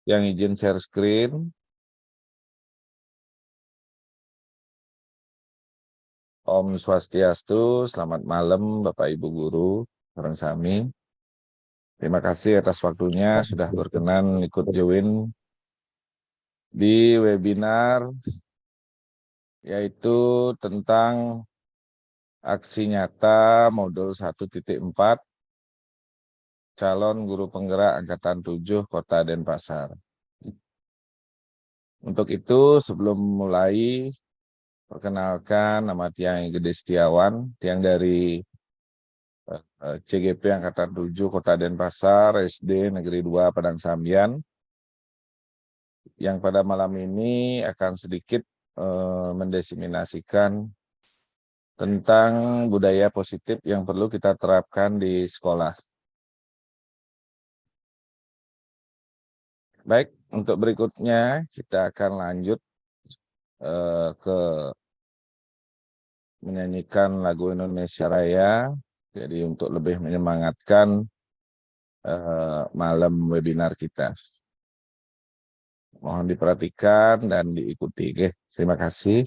Yang izin share screen. Om Swastiastu, selamat malam Bapak Ibu Guru, bareng Sami. Terima kasih atas waktunya sudah berkenan ikut join di webinar yaitu tentang aksi nyata modul 1.4 calon guru penggerak Angkatan 7 Kota Denpasar. Untuk itu sebelum mulai, perkenalkan nama Tiang Gede Setiawan, Tiang dari CGP Angkatan 7 Kota Denpasar, SD Negeri 2 Padang Sambian, yang pada malam ini akan sedikit mendesiminasikan tentang budaya positif yang perlu kita terapkan di sekolah. Baik, untuk berikutnya kita akan lanjut ke menyanyikan lagu Indonesia Raya, jadi untuk lebih menyemangatkan malam webinar kita. Mohon diperhatikan dan diikuti. Oke, terima kasih.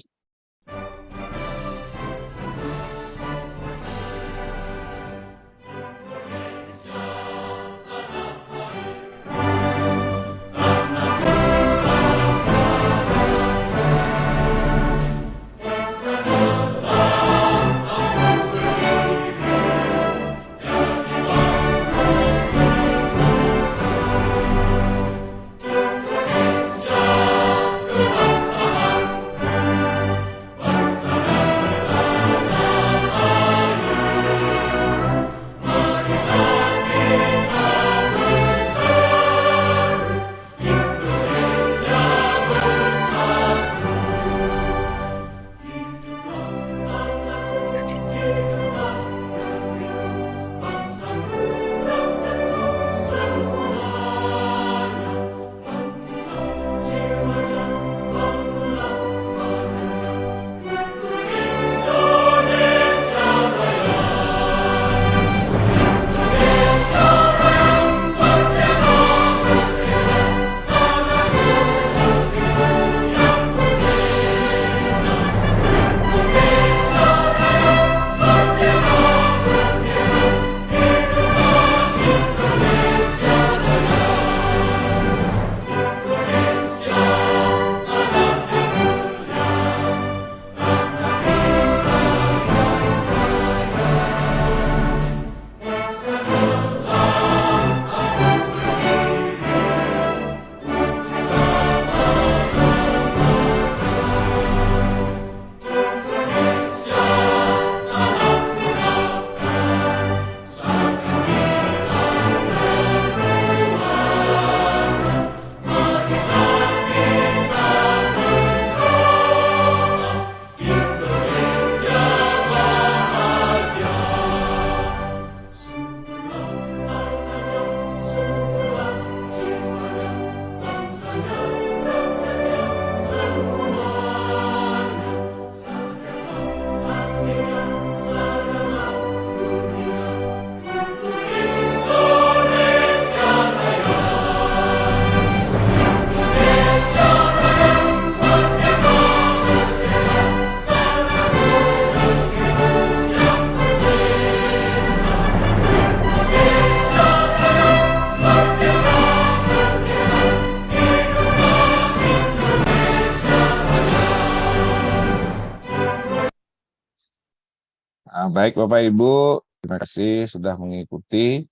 Baik Bapak Ibu, terima kasih sudah mengikuti.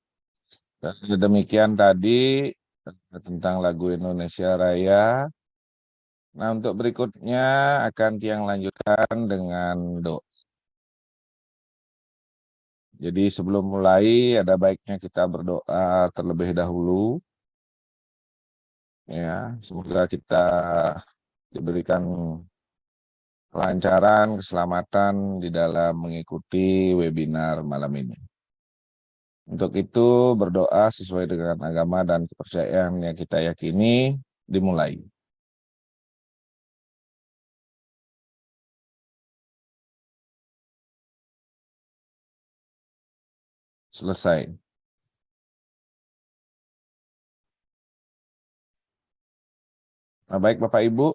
Dan demikian tadi tentang lagu Indonesia Raya. Nah, untuk berikutnya akan Tiang lanjutkan dengan doa. Jadi sebelum mulai ada baiknya kita berdoa terlebih dahulu. Ya, semoga kita diberikan kelancaran, keselamatan di dalam mengikuti webinar malam ini. Untuk itu berdoa sesuai dengan agama dan kepercayaan yang kita yakini, dimulai. Selesai. Nah, baik Bapak Ibu,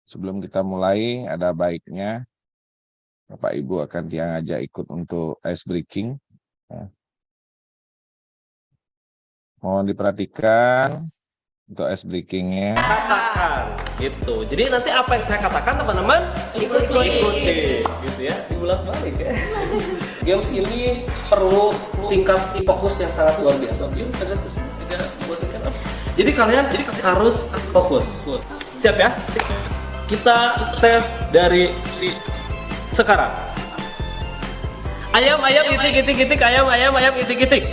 sebelum kita mulai ada baiknya Bapak Ibu akan Tiang ajak ikut untuk ice breaking. Ya. Mohon diperhatikan untuk ice breakingnya. Katakan gitu. Jadi nanti apa yang saya katakan teman-teman ikuti gitu ya, diulang balik ya. Games ini perlu tingkat fokus yang sangat luar biasa. Jadi kalian harus fokus. Siap ya? Kita tes dari sekarang. Ayam itik itik ayam itik itik.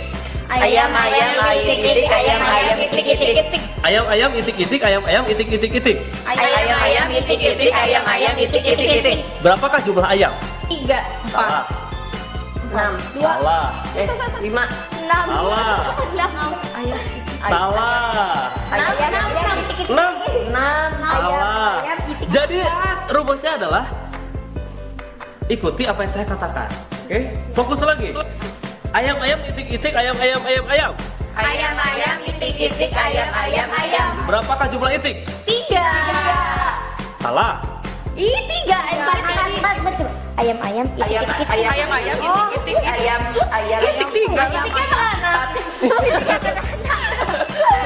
Ayam itik itik ayam itik itik. Ayam itik itik ayam itik itik itik. Ayam itik itik ayam itik itik itik. Berapakah jumlah ayam? 3, 4, Salah. 6, 2, Salah. 5, 6. Salah. Ayam Salah. ayam itik itik. 6. 6. Salah. Ayam itik. Jadi rumusnya adalah ikuti apa yang saya katakan. Oke? Fokus lagi. Ayam itik itik ayam. Ayam itik itik ayam. Berapakah jumlah itik? 3. Salah. Ih, 3. Betul. Ayam itik itik. Ayam itik itik. Ayam itiknya mana?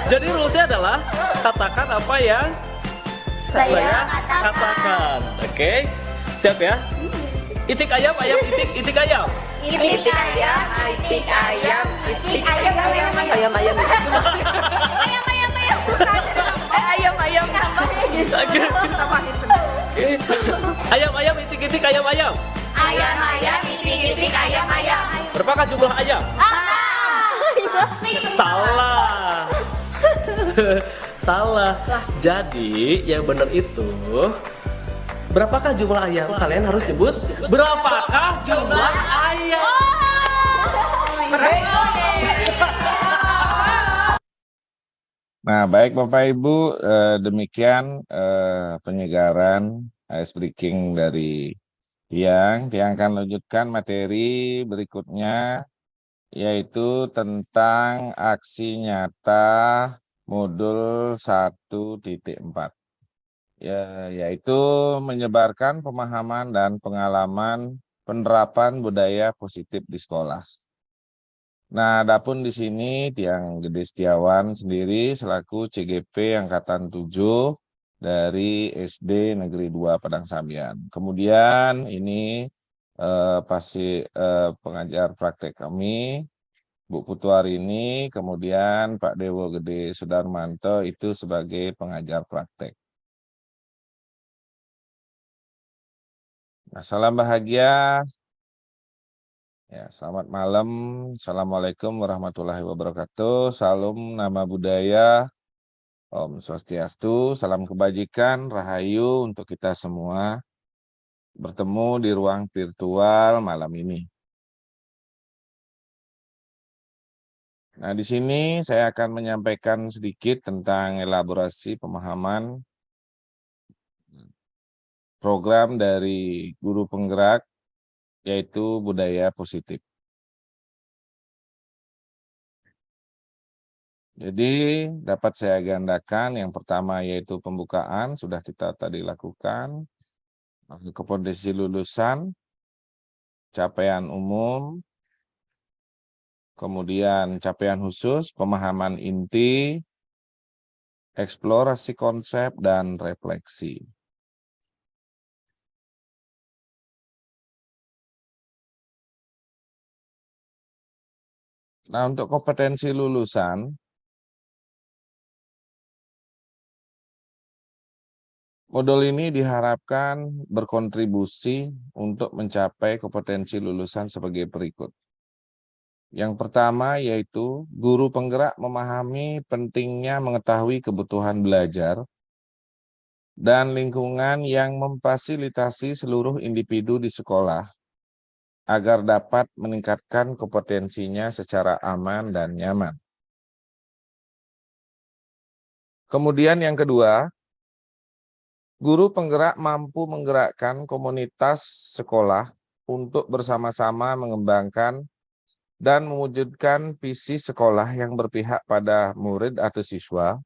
Jadi rumusnya adalah katakan apa yang saya katakan. Oke? Siap ya? Itik ayam itik itik ayam. Itik ayam, itik ayam, itik ayam. Ayam. Ayam tambahnya jadi Oke. Tambahin bener. Ayam itik itik ayam. ayam, itik ayam. Berapakah jumlah ayam? Salah. Salah. Jadi yang benar itu berapakah jumlah ayam? Kalian harus sebut berapakah jumlah ayam. Nah, baik Bapak Ibu, demikian penyegaran ice breaking dari Tiang. Tiang akan lanjutkan materi berikutnya, yaitu tentang aksi nyata modul 1.4. Ya, yaitu menyebarkan pemahaman dan pengalaman penerapan budaya positif di sekolah. Nah, adapun di sini Tiang Gede Setiawan sendiri selaku CGP Angkatan 7 dari SD Negeri 2 Padang Sambian. Kemudian ini pengajar praktek kami, Bu Putuarini, kemudian Pak Dewo Gede Sudarmanto itu sebagai pengajar praktek. Nah, salam bahagia. Ya, selamat malam. Assalamualaikum warahmatullahi wabarakatuh. Salam nama budaya. Om Swastiastu. Salam kebajikan, rahayu untuk kita semua. Bertemu di ruang virtual malam ini. Nah, di sini saya akan menyampaikan sedikit tentang elaborasi pemahaman program dari guru penggerak, yaitu budaya positif. Jadi dapat saya gandakan, yang pertama yaitu pembukaan, sudah kita tadi lakukan, kompetensi lulusan, capaian umum, kemudian capaian khusus, pemahaman inti, eksplorasi konsep, dan refleksi. Nah, untuk kompetensi lulusan, modul ini diharapkan berkontribusi untuk mencapai kompetensi lulusan sebagai berikut. Yang pertama yaitu guru penggerak memahami pentingnya mengetahui kebutuhan belajar dan lingkungan yang memfasilitasi seluruh individu di sekolah agar dapat meningkatkan kompetensinya secara aman dan nyaman. Kemudian yang kedua, guru penggerak mampu menggerakkan komunitas sekolah untuk bersama-sama mengembangkan dan mewujudkan visi sekolah yang berpihak pada murid atau siswa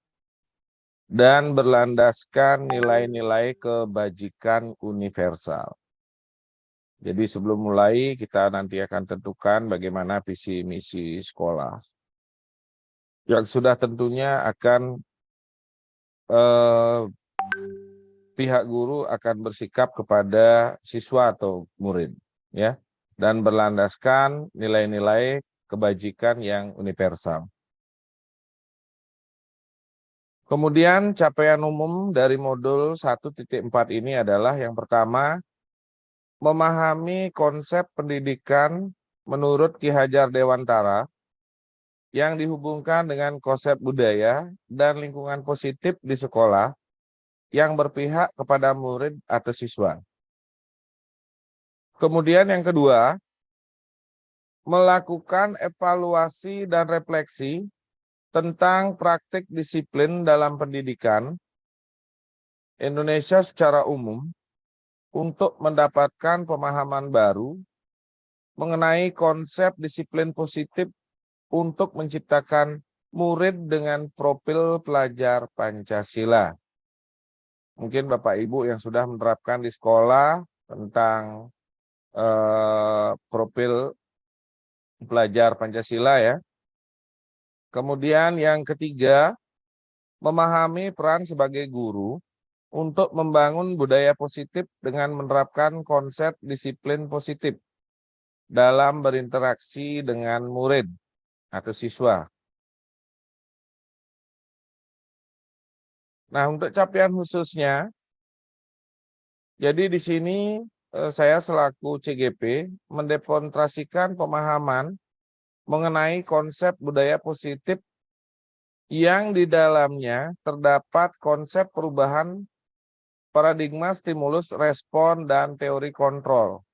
dan berlandaskan nilai-nilai kebajikan universal. Jadi sebelum mulai kita nanti akan tentukan bagaimana visi misi sekolah. Yang sudah tentunya akan pihak guru akan bersikap kepada siswa atau murid, ya, dan berlandaskan nilai-nilai kebajikan yang universal. Kemudian capaian umum dari modul 1.4 ini adalah yang pertama, memahami konsep pendidikan menurut Ki Hajar Dewantara yang dihubungkan dengan konsep budaya dan lingkungan positif di sekolah yang berpihak kepada murid atau siswa. Kemudian yang kedua, melakukan evaluasi dan refleksi tentang praktik disiplin dalam pendidikan Indonesia secara umum untuk mendapatkan pemahaman baru mengenai konsep disiplin positif untuk menciptakan murid dengan profil pelajar Pancasila. Mungkin Bapak Ibu yang sudah menerapkan di sekolah tentang profil pelajar Pancasila ya. Kemudian yang ketiga, memahami peran sebagai guru untuk membangun budaya positif dengan menerapkan konsep disiplin positif dalam berinteraksi dengan murid atau siswa. Nah, untuk capaian khususnya, jadi di sini saya selaku CGP mendemonstrasikan pemahaman mengenai konsep budaya positif yang di dalamnya terdapat konsep perubahan paradigma stimulus respon dan teori kontrol.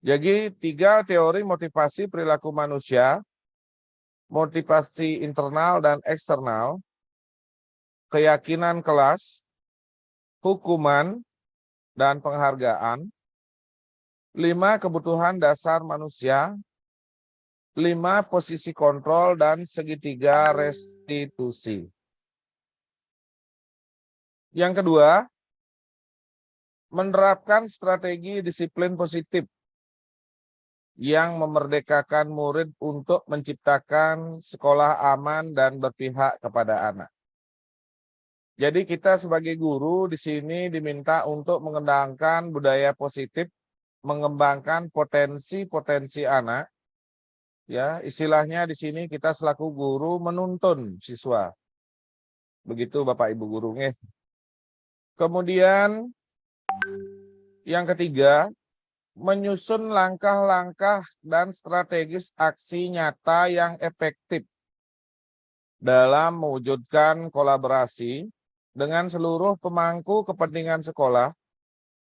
Jadi 3 teori motivasi perilaku manusia, motivasi internal dan eksternal, keyakinan kelas, hukuman, dan penghargaan, 5 kebutuhan dasar manusia, 5 posisi kontrol, dan segitiga restitusi. Yang kedua, menerapkan strategi disiplin positif yang memerdekakan murid untuk menciptakan sekolah aman dan berpihak kepada anak. Jadi kita sebagai guru di sini diminta untuk mengembangkan budaya positif, mengembangkan potensi-potensi anak. Ya, istilahnya di sini kita selaku guru menuntun siswa. Begitu Bapak Ibu guru. Kemudian yang ketiga, menyusun langkah-langkah dan strategis aksi nyata yang efektif dalam mewujudkan kolaborasi dengan seluruh pemangku kepentingan sekolah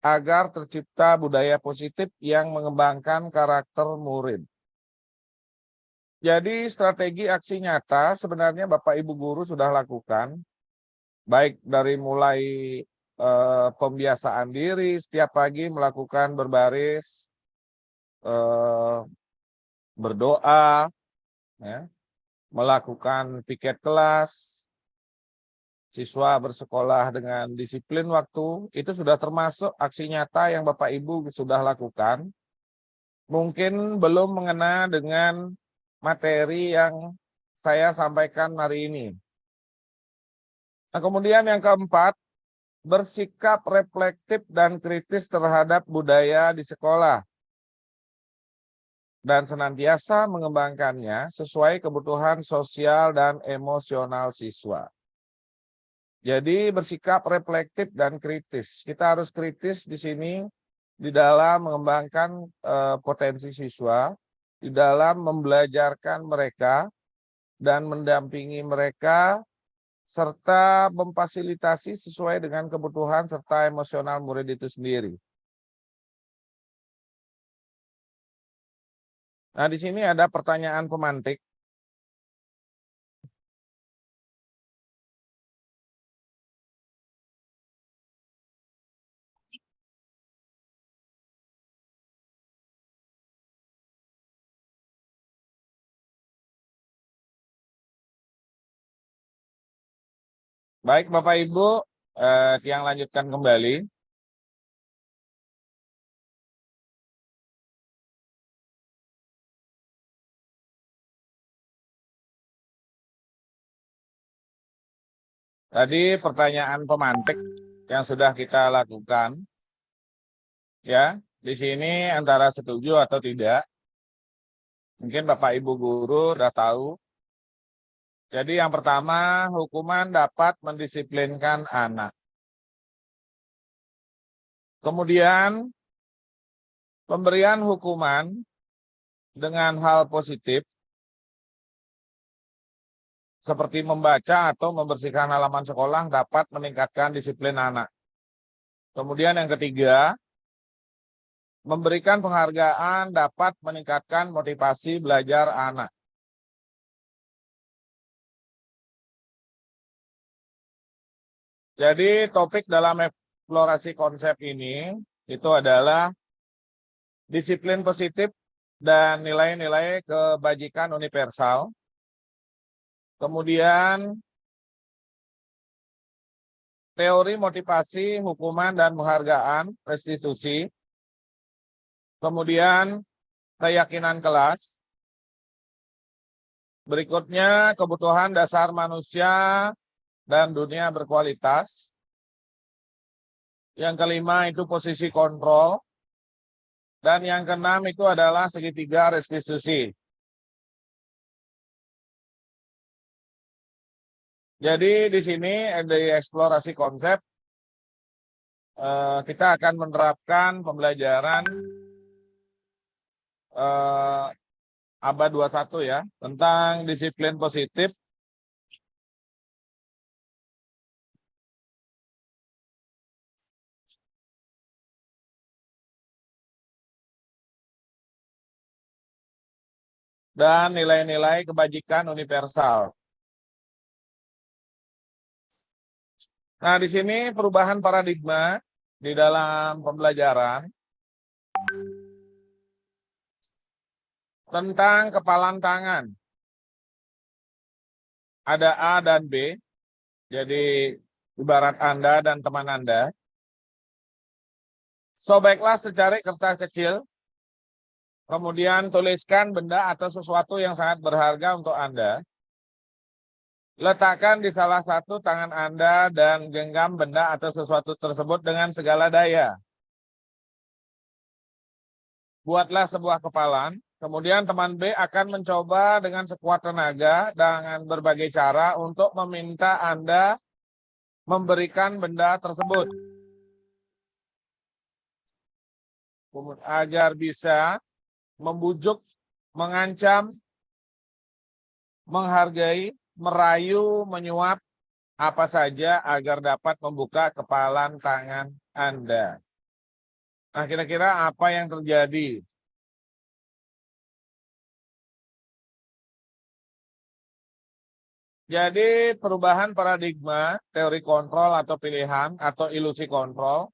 agar tercipta budaya positif yang mengembangkan karakter murid. Jadi strategi aksi nyata sebenarnya Bapak Ibu guru sudah lakukan, baik dari mulai pembiasaan diri setiap pagi melakukan berbaris, berdoa, ya, melakukan piket kelas, siswa bersekolah dengan disiplin waktu, itu sudah termasuk aksi nyata yang Bapak Ibu sudah lakukan. Mungkin belum mengena dengan materi yang saya sampaikan hari ini. Nah, kemudian yang keempat, bersikap reflektif dan kritis terhadap budaya di sekolah dan senantiasa mengembangkannya sesuai kebutuhan sosial dan emosional siswa. Jadi bersikap reflektif dan kritis. Kita harus kritis di sini di dalam mengembangkan potensi siswa, di dalam membelajarkan mereka dan mendampingi mereka serta memfasilitasi sesuai dengan kebutuhan serta emosional murid itu sendiri. Nah, di sini ada pertanyaan pemantik. Baik Bapak Ibu, yang lanjutkan kembali. Tadi pertanyaan pemantik yang sudah kita lakukan, ya, di sini antara setuju atau tidak. Mungkin Bapak Ibu guru udah tahu. Jadi yang pertama, hukuman dapat mendisiplinkan anak. Kemudian, pemberian hukuman dengan hal positif, seperti membaca atau membersihkan halaman sekolah dapat meningkatkan disiplin anak. Kemudian yang ketiga, memberikan penghargaan dapat meningkatkan motivasi belajar anak. Jadi topik dalam eksplorasi konsep ini itu adalah disiplin positif dan nilai-nilai kebajikan universal. Kemudian teori motivasi, hukuman dan penghargaan, restitusi. Kemudian keyakinan kelas. Berikutnya kebutuhan dasar manusia dan dunia berkualitas. Yang kelima itu posisi kontrol. Dan yang keenam itu adalah segitiga restitusi. Jadi di sini di eksplorasi konsep kita akan menerapkan pembelajaran abad 21 ya, tentang disiplin positif dan nilai-nilai kebajikan universal. Nah, di sini perubahan paradigma di dalam pembelajaran tentang kepalan tangan. Ada A dan B, jadi ibarat Anda dan teman Anda. Sobeklah secari kertas kecil, kemudian tuliskan benda atau sesuatu yang sangat berharga untuk Anda. Letakkan di salah satu tangan Anda dan genggam benda atau sesuatu tersebut dengan segala daya. Buatlah sebuah kepalan, kemudian teman B akan mencoba dengan sekuat tenaga dengan berbagai cara untuk meminta Anda memberikan benda tersebut. Agar bisa membujuk, mengancam, menghargai, merayu, menyuap, apa saja agar dapat membuka kepalan tangan Anda. Nah, kira-kira apa yang terjadi? Jadi, perubahan paradigma, teori kontrol atau pilihan, atau ilusi kontrol.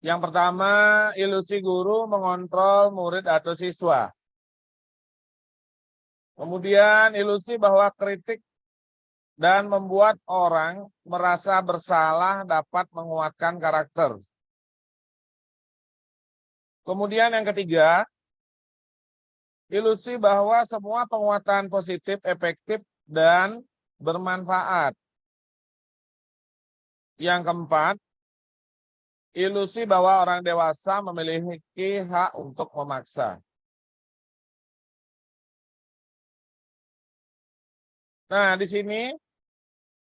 Yang pertama, ilusi guru mengontrol murid atau siswa. Kemudian, ilusi bahwa kritik dan membuat orang merasa bersalah dapat menguatkan karakter. Kemudian yang ketiga, ilusi bahwa semua penguatan positif efektif dan bermanfaat. Yang keempat, ilusi bahwa orang dewasa memiliki hak untuk memaksa. Nah, di sini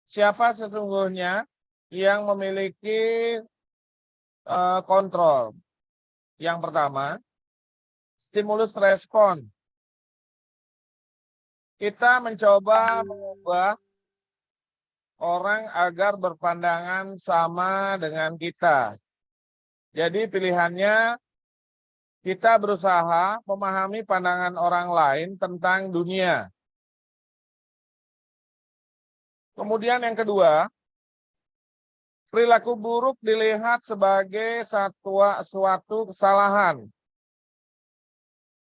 siapa sesungguhnya yang memiliki kontrol? Yang pertama, stimulus respon. Kita mencoba mengubah orang agar berpandangan sama dengan kita. Jadi pilihannya kita berusaha memahami pandangan orang lain tentang dunia. Kemudian yang kedua, perilaku buruk dilihat sebagai suatu kesalahan.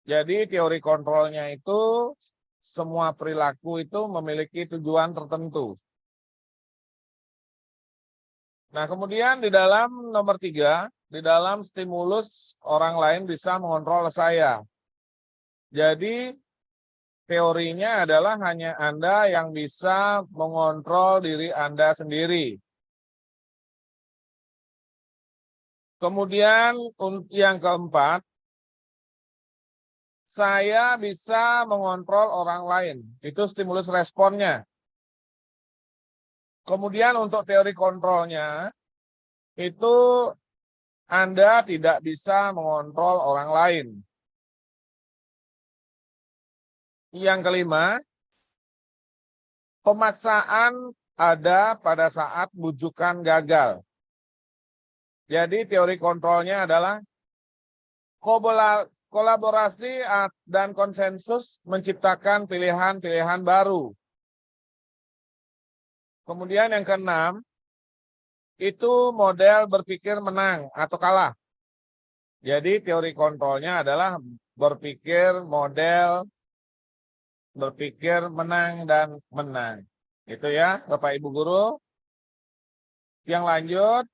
Jadi teori kontrolnya itu semua perilaku itu memiliki tujuan tertentu. Nah, kemudian di dalam nomor 3, di dalam stimulus orang lain bisa mengontrol saya. Jadi, teorinya adalah hanya Anda yang bisa mengontrol diri Anda sendiri. Kemudian yang keempat, saya bisa mengontrol orang lain. Itu stimulus responnya. Kemudian untuk teori kontrolnya, itu Anda tidak bisa mengontrol orang lain. Yang kelima, pemaksaan ada pada saat bujukan gagal. Jadi teori kontrolnya adalah kolaborasi dan konsensus menciptakan pilihan-pilihan baru. Kemudian yang keenam, itu model berpikir menang atau kalah. Jadi teori kontrolnya adalah berpikir menang dan menang. Itu ya, Bapak Ibu Guru. Yang lanjut.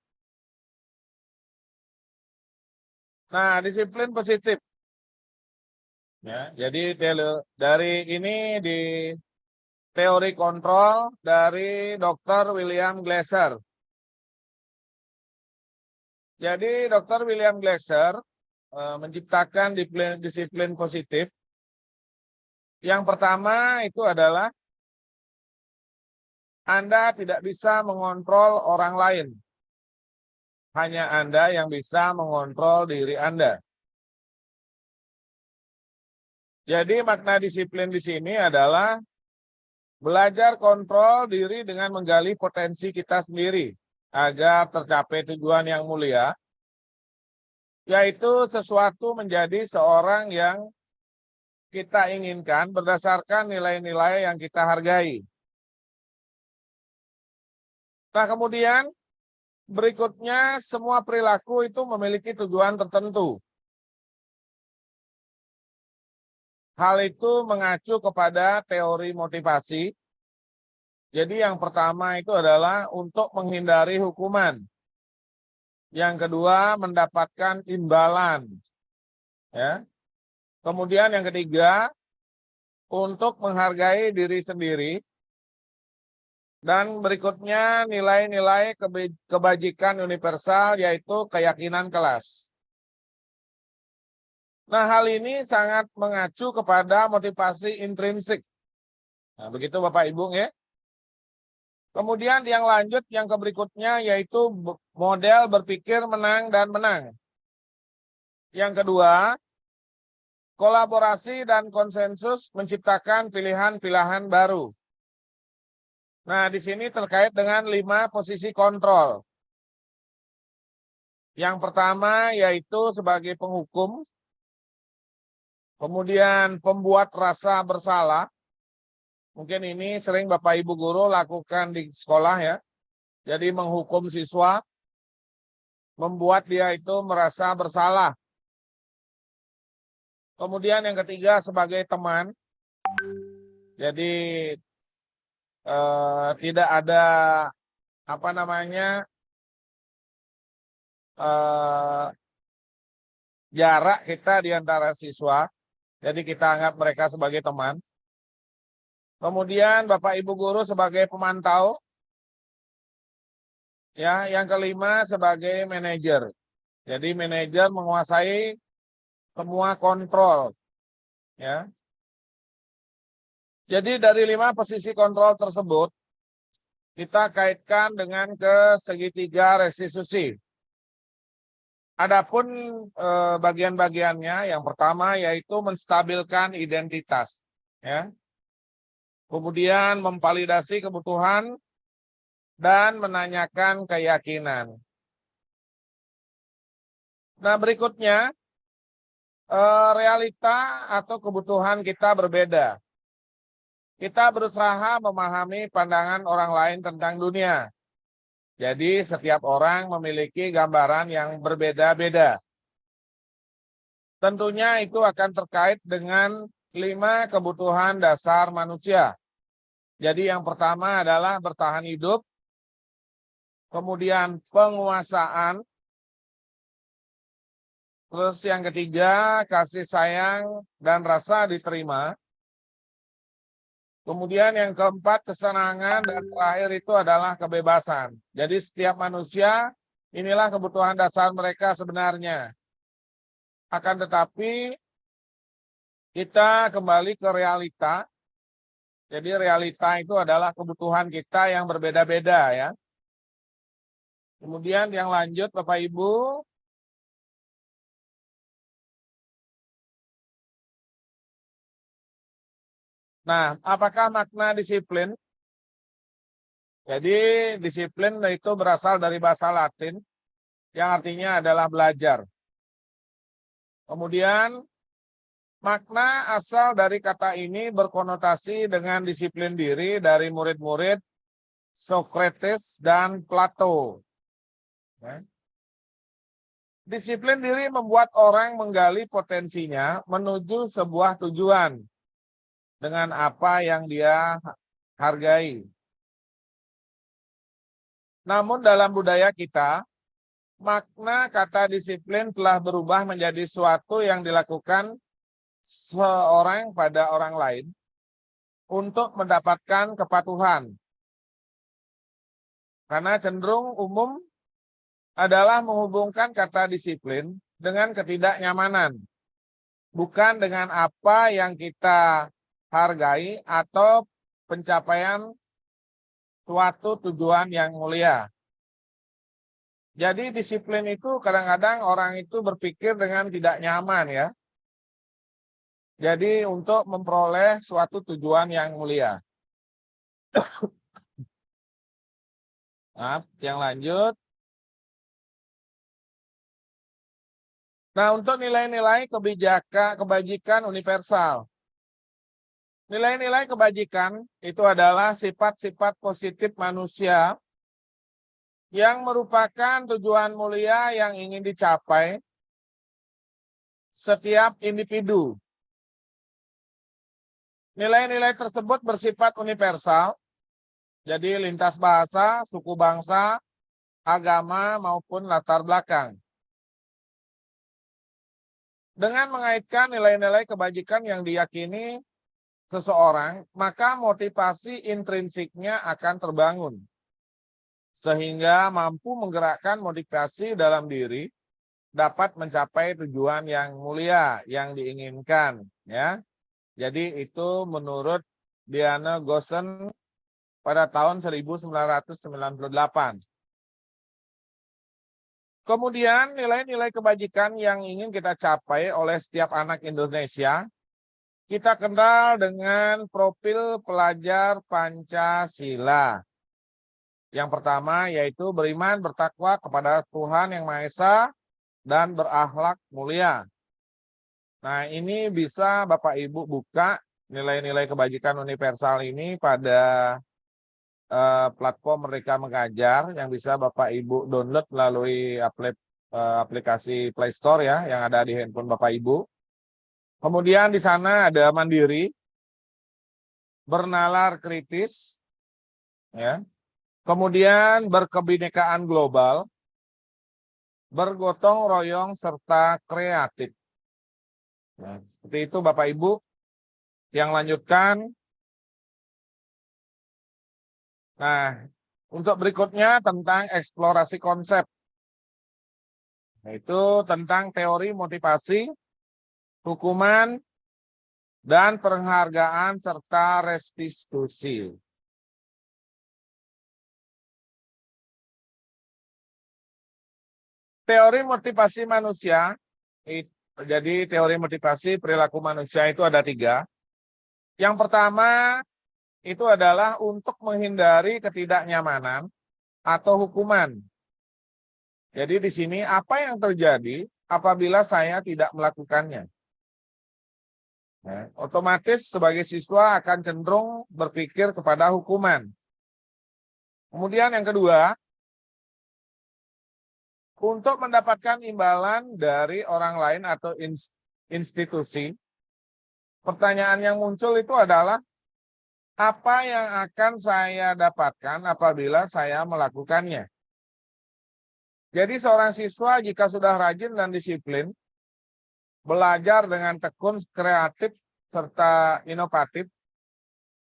Nah, disiplin positif. Ya, jadi dari ini di teori kontrol dari Dr. William Glasser. Jadi Dr. William Glasser menciptakan disiplin positif. Yang pertama itu adalah Anda tidak bisa mengontrol orang lain. Hanya Anda yang bisa mengontrol diri Anda. Jadi makna disiplin di sini adalah belajar kontrol diri dengan menggali potensi kita sendiri agar tercapai tujuan yang mulia, yaitu sesuatu menjadi seorang yang kita inginkan berdasarkan nilai-nilai yang kita hargai. Nah, kemudian berikutnya semua perilaku itu memiliki tujuan tertentu. Hal itu mengacu kepada teori motivasi. Jadi yang pertama itu adalah untuk menghindari hukuman. Yang kedua mendapatkan imbalan. Ya. Kemudian yang ketiga untuk menghargai diri sendiri. Dan berikutnya nilai-nilai kebajikan universal yaitu keyakinan kelas. Nah, hal ini sangat mengacu kepada motivasi intrinsik. Nah, begitu Bapak Ibu ya. Kemudian yang lanjut yang berikutnya yaitu model berpikir menang dan menang. Yang kedua, kolaborasi dan konsensus menciptakan pilihan-pilihan baru. Nah, di sini terkait dengan 5 posisi kontrol. Yang pertama yaitu sebagai penghukum. Kemudian pembuat rasa bersalah. Mungkin ini sering Bapak Ibu Guru lakukan di sekolah ya. Jadi menghukum siswa, membuat dia itu merasa bersalah. Kemudian yang ketiga sebagai teman. Jadi tidak ada jarak kita di antara siswa. Jadi kita anggap mereka sebagai teman. Kemudian Bapak Ibu Guru sebagai pemantau. Ya, yang kelima sebagai manajer. Jadi manajer menguasai semua kontrol. Ya. Jadi dari 5 posisi kontrol tersebut kita kaitkan dengan ke segitiga restitusi. Adapun bagian-bagiannya yang pertama yaitu menstabilkan identitas, ya. Kemudian memvalidasi kebutuhan dan menanyakan keyakinan. Nah, berikutnya realita atau kebutuhan kita berbeda. Kita berusaha memahami pandangan orang lain tentang dunia. Jadi setiap orang memiliki gambaran yang berbeda-beda. Tentunya itu akan terkait dengan 5 kebutuhan dasar manusia. Jadi yang pertama adalah bertahan hidup. kemudian penguasaan, terus yang ketiga kasih sayang dan rasa diterima, kemudian yang keempat kesenangan, dan terakhir itu adalah kebebasan. Jadi setiap manusia inilah kebutuhan dasar mereka sebenarnya. Akan tetapi kita kembali ke realita. Jadi realita itu adalah kebutuhan kita yang berbeda-beda ya. Kemudian yang lanjut Bapak Ibu. Nah, apakah makna disiplin? Jadi disiplin itu berasal dari bahasa Latin yang artinya adalah belajar. Kemudian makna asal dari kata ini berkonotasi dengan disiplin diri dari murid-murid Socrates dan Plato. Ya. Disiplin diri membuat orang menggali potensinya menuju sebuah tujuan dengan apa yang dia hargai. Namun dalam budaya kita, makna kata disiplin telah berubah menjadi suatu yang dilakukan seorang pada orang lain untuk mendapatkan kepatuhan. Karena cenderung umum adalah menghubungkan kata disiplin dengan ketidaknyamanan, bukan dengan apa yang kita hargai atau pencapaian suatu tujuan yang mulia. Jadi disiplin itu kadang-kadang orang itu berpikir dengan tidak nyaman ya. Jadi untuk memperoleh suatu tujuan yang mulia. Nah, yang lanjut. Nah, untuk nilai-nilai kebajikan universal. Nilai-nilai kebajikan itu adalah sifat-sifat positif manusia yang merupakan tujuan mulia yang ingin dicapai setiap individu. Nilai-nilai tersebut bersifat universal, jadi lintas bahasa, suku bangsa, agama, maupun latar belakang. Dengan mengaitkan nilai-nilai kebajikan yang diyakini seseorang, maka motivasi intrinsiknya akan terbangun. Sehingga mampu menggerakkan motivasi dalam diri, dapat mencapai tujuan yang mulia, yang diinginkan. Ya. Jadi itu menurut Diana Gossen pada tahun 1998. Kemudian nilai-nilai kebajikan yang ingin kita capai oleh setiap anak Indonesia, kita kenal dengan profil pelajar Pancasila. Yang pertama yaitu beriman, bertakwa kepada Tuhan Yang Maha Esa, dan berakhlak mulia. Nah, ini bisa Bapak Ibu buka nilai-nilai kebajikan universal ini pada platform Merdeka Mengajar yang bisa Bapak Ibu download melalui aplikasi Play Store ya, yang ada di handphone Bapak Ibu. Kemudian di sana ada mandiri, bernalar kritis, ya. Kemudian berkebinekaan global, bergotong royong serta kreatif. Nah, seperti itu Bapak Ibu. Yang lanjutkan. Nah, untuk berikutnya tentang eksplorasi konsep. Yaitu tentang teori motivasi, hukuman, dan penghargaan serta restitusi. Teori motivasi manusia, jadi teori motivasi perilaku manusia itu ada 3. Yang pertama itu adalah untuk menghindari ketidaknyamanan atau hukuman. Jadi di sini apa yang terjadi apabila saya tidak melakukannya? Nah, otomatis sebagai siswa akan cenderung berpikir kepada hukuman. Kemudian yang kedua, untuk mendapatkan imbalan dari orang lain atau institusi, pertanyaan yang muncul itu adalah, apa yang akan saya dapatkan apabila saya melakukannya? Jadi seorang siswa jika sudah rajin dan disiplin, belajar dengan tekun, kreatif, serta inovatif,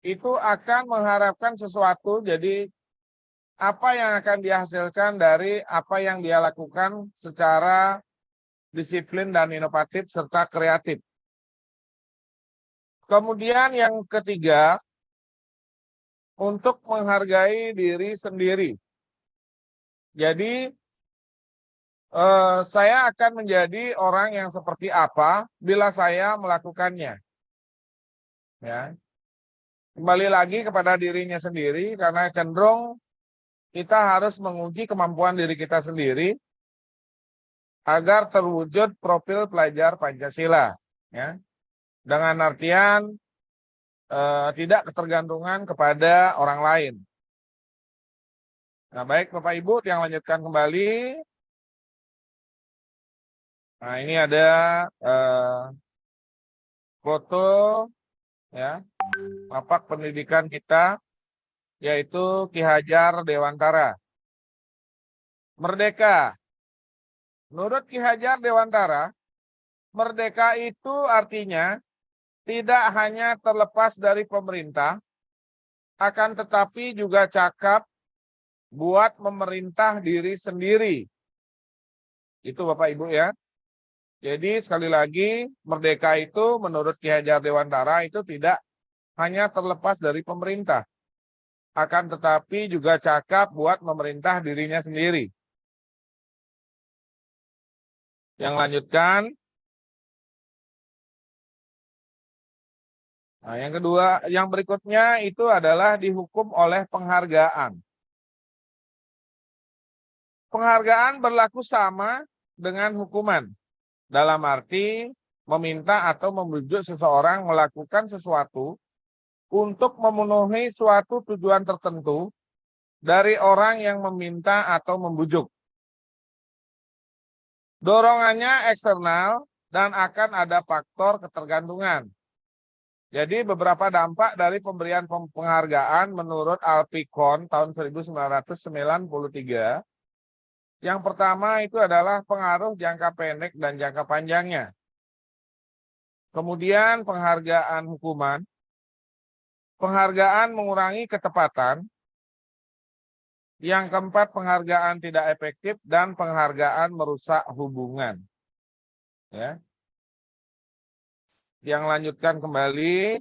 itu akan mengharapkan sesuatu. Jadi apa yang akan dihasilkan dari apa yang dia lakukan secara disiplin dan inovatif serta kreatif. Kemudian yang ketiga, untuk menghargai diri sendiri. Jadi saya akan menjadi orang yang seperti apa bila saya melakukannya. Ya. Kembali lagi kepada dirinya sendiri, karena cenderung kita harus menguji kemampuan diri kita sendiri agar terwujud profil pelajar Pancasila. Ya. Dengan artian tidak ketergantungan kepada orang lain. Nah, baik Bapak Ibu, yang lanjutkan kembali. Nah, ini ada foto ya, lapak pendidikan kita, yaitu Ki Hajar Dewantara. Merdeka. Menurut Ki Hajar Dewantara, merdeka itu artinya tidak hanya terlepas dari pemerintah, akan tetapi juga cakap buat memerintah diri sendiri. Itu Bapak Ibu ya. Jadi sekali lagi, merdeka itu menurut Ki Hajar Dewantara itu tidak hanya terlepas dari pemerintah, akan tetapi juga cakap buat memerintah dirinya sendiri. Yang lanjutkan. Nah, yang kedua, yang berikutnya itu adalah dihukum oleh penghargaan. Penghargaan berlaku sama dengan hukuman. Dalam arti meminta atau membujuk seseorang melakukan sesuatu untuk memenuhi suatu tujuan tertentu dari orang yang meminta atau membujuk. Dorongannya eksternal dan akan ada faktor ketergantungan. Jadi beberapa dampak dari pemberian penghargaan menurut Alpicon tahun 1993. Yang pertama itu adalah pengaruh jangka pendek dan jangka panjangnya. Kemudian penghargaan hukuman. Penghargaan mengurangi ketepatan. Yang keempat, penghargaan tidak efektif dan penghargaan merusak hubungan. Ya. Yang lanjutkan kembali,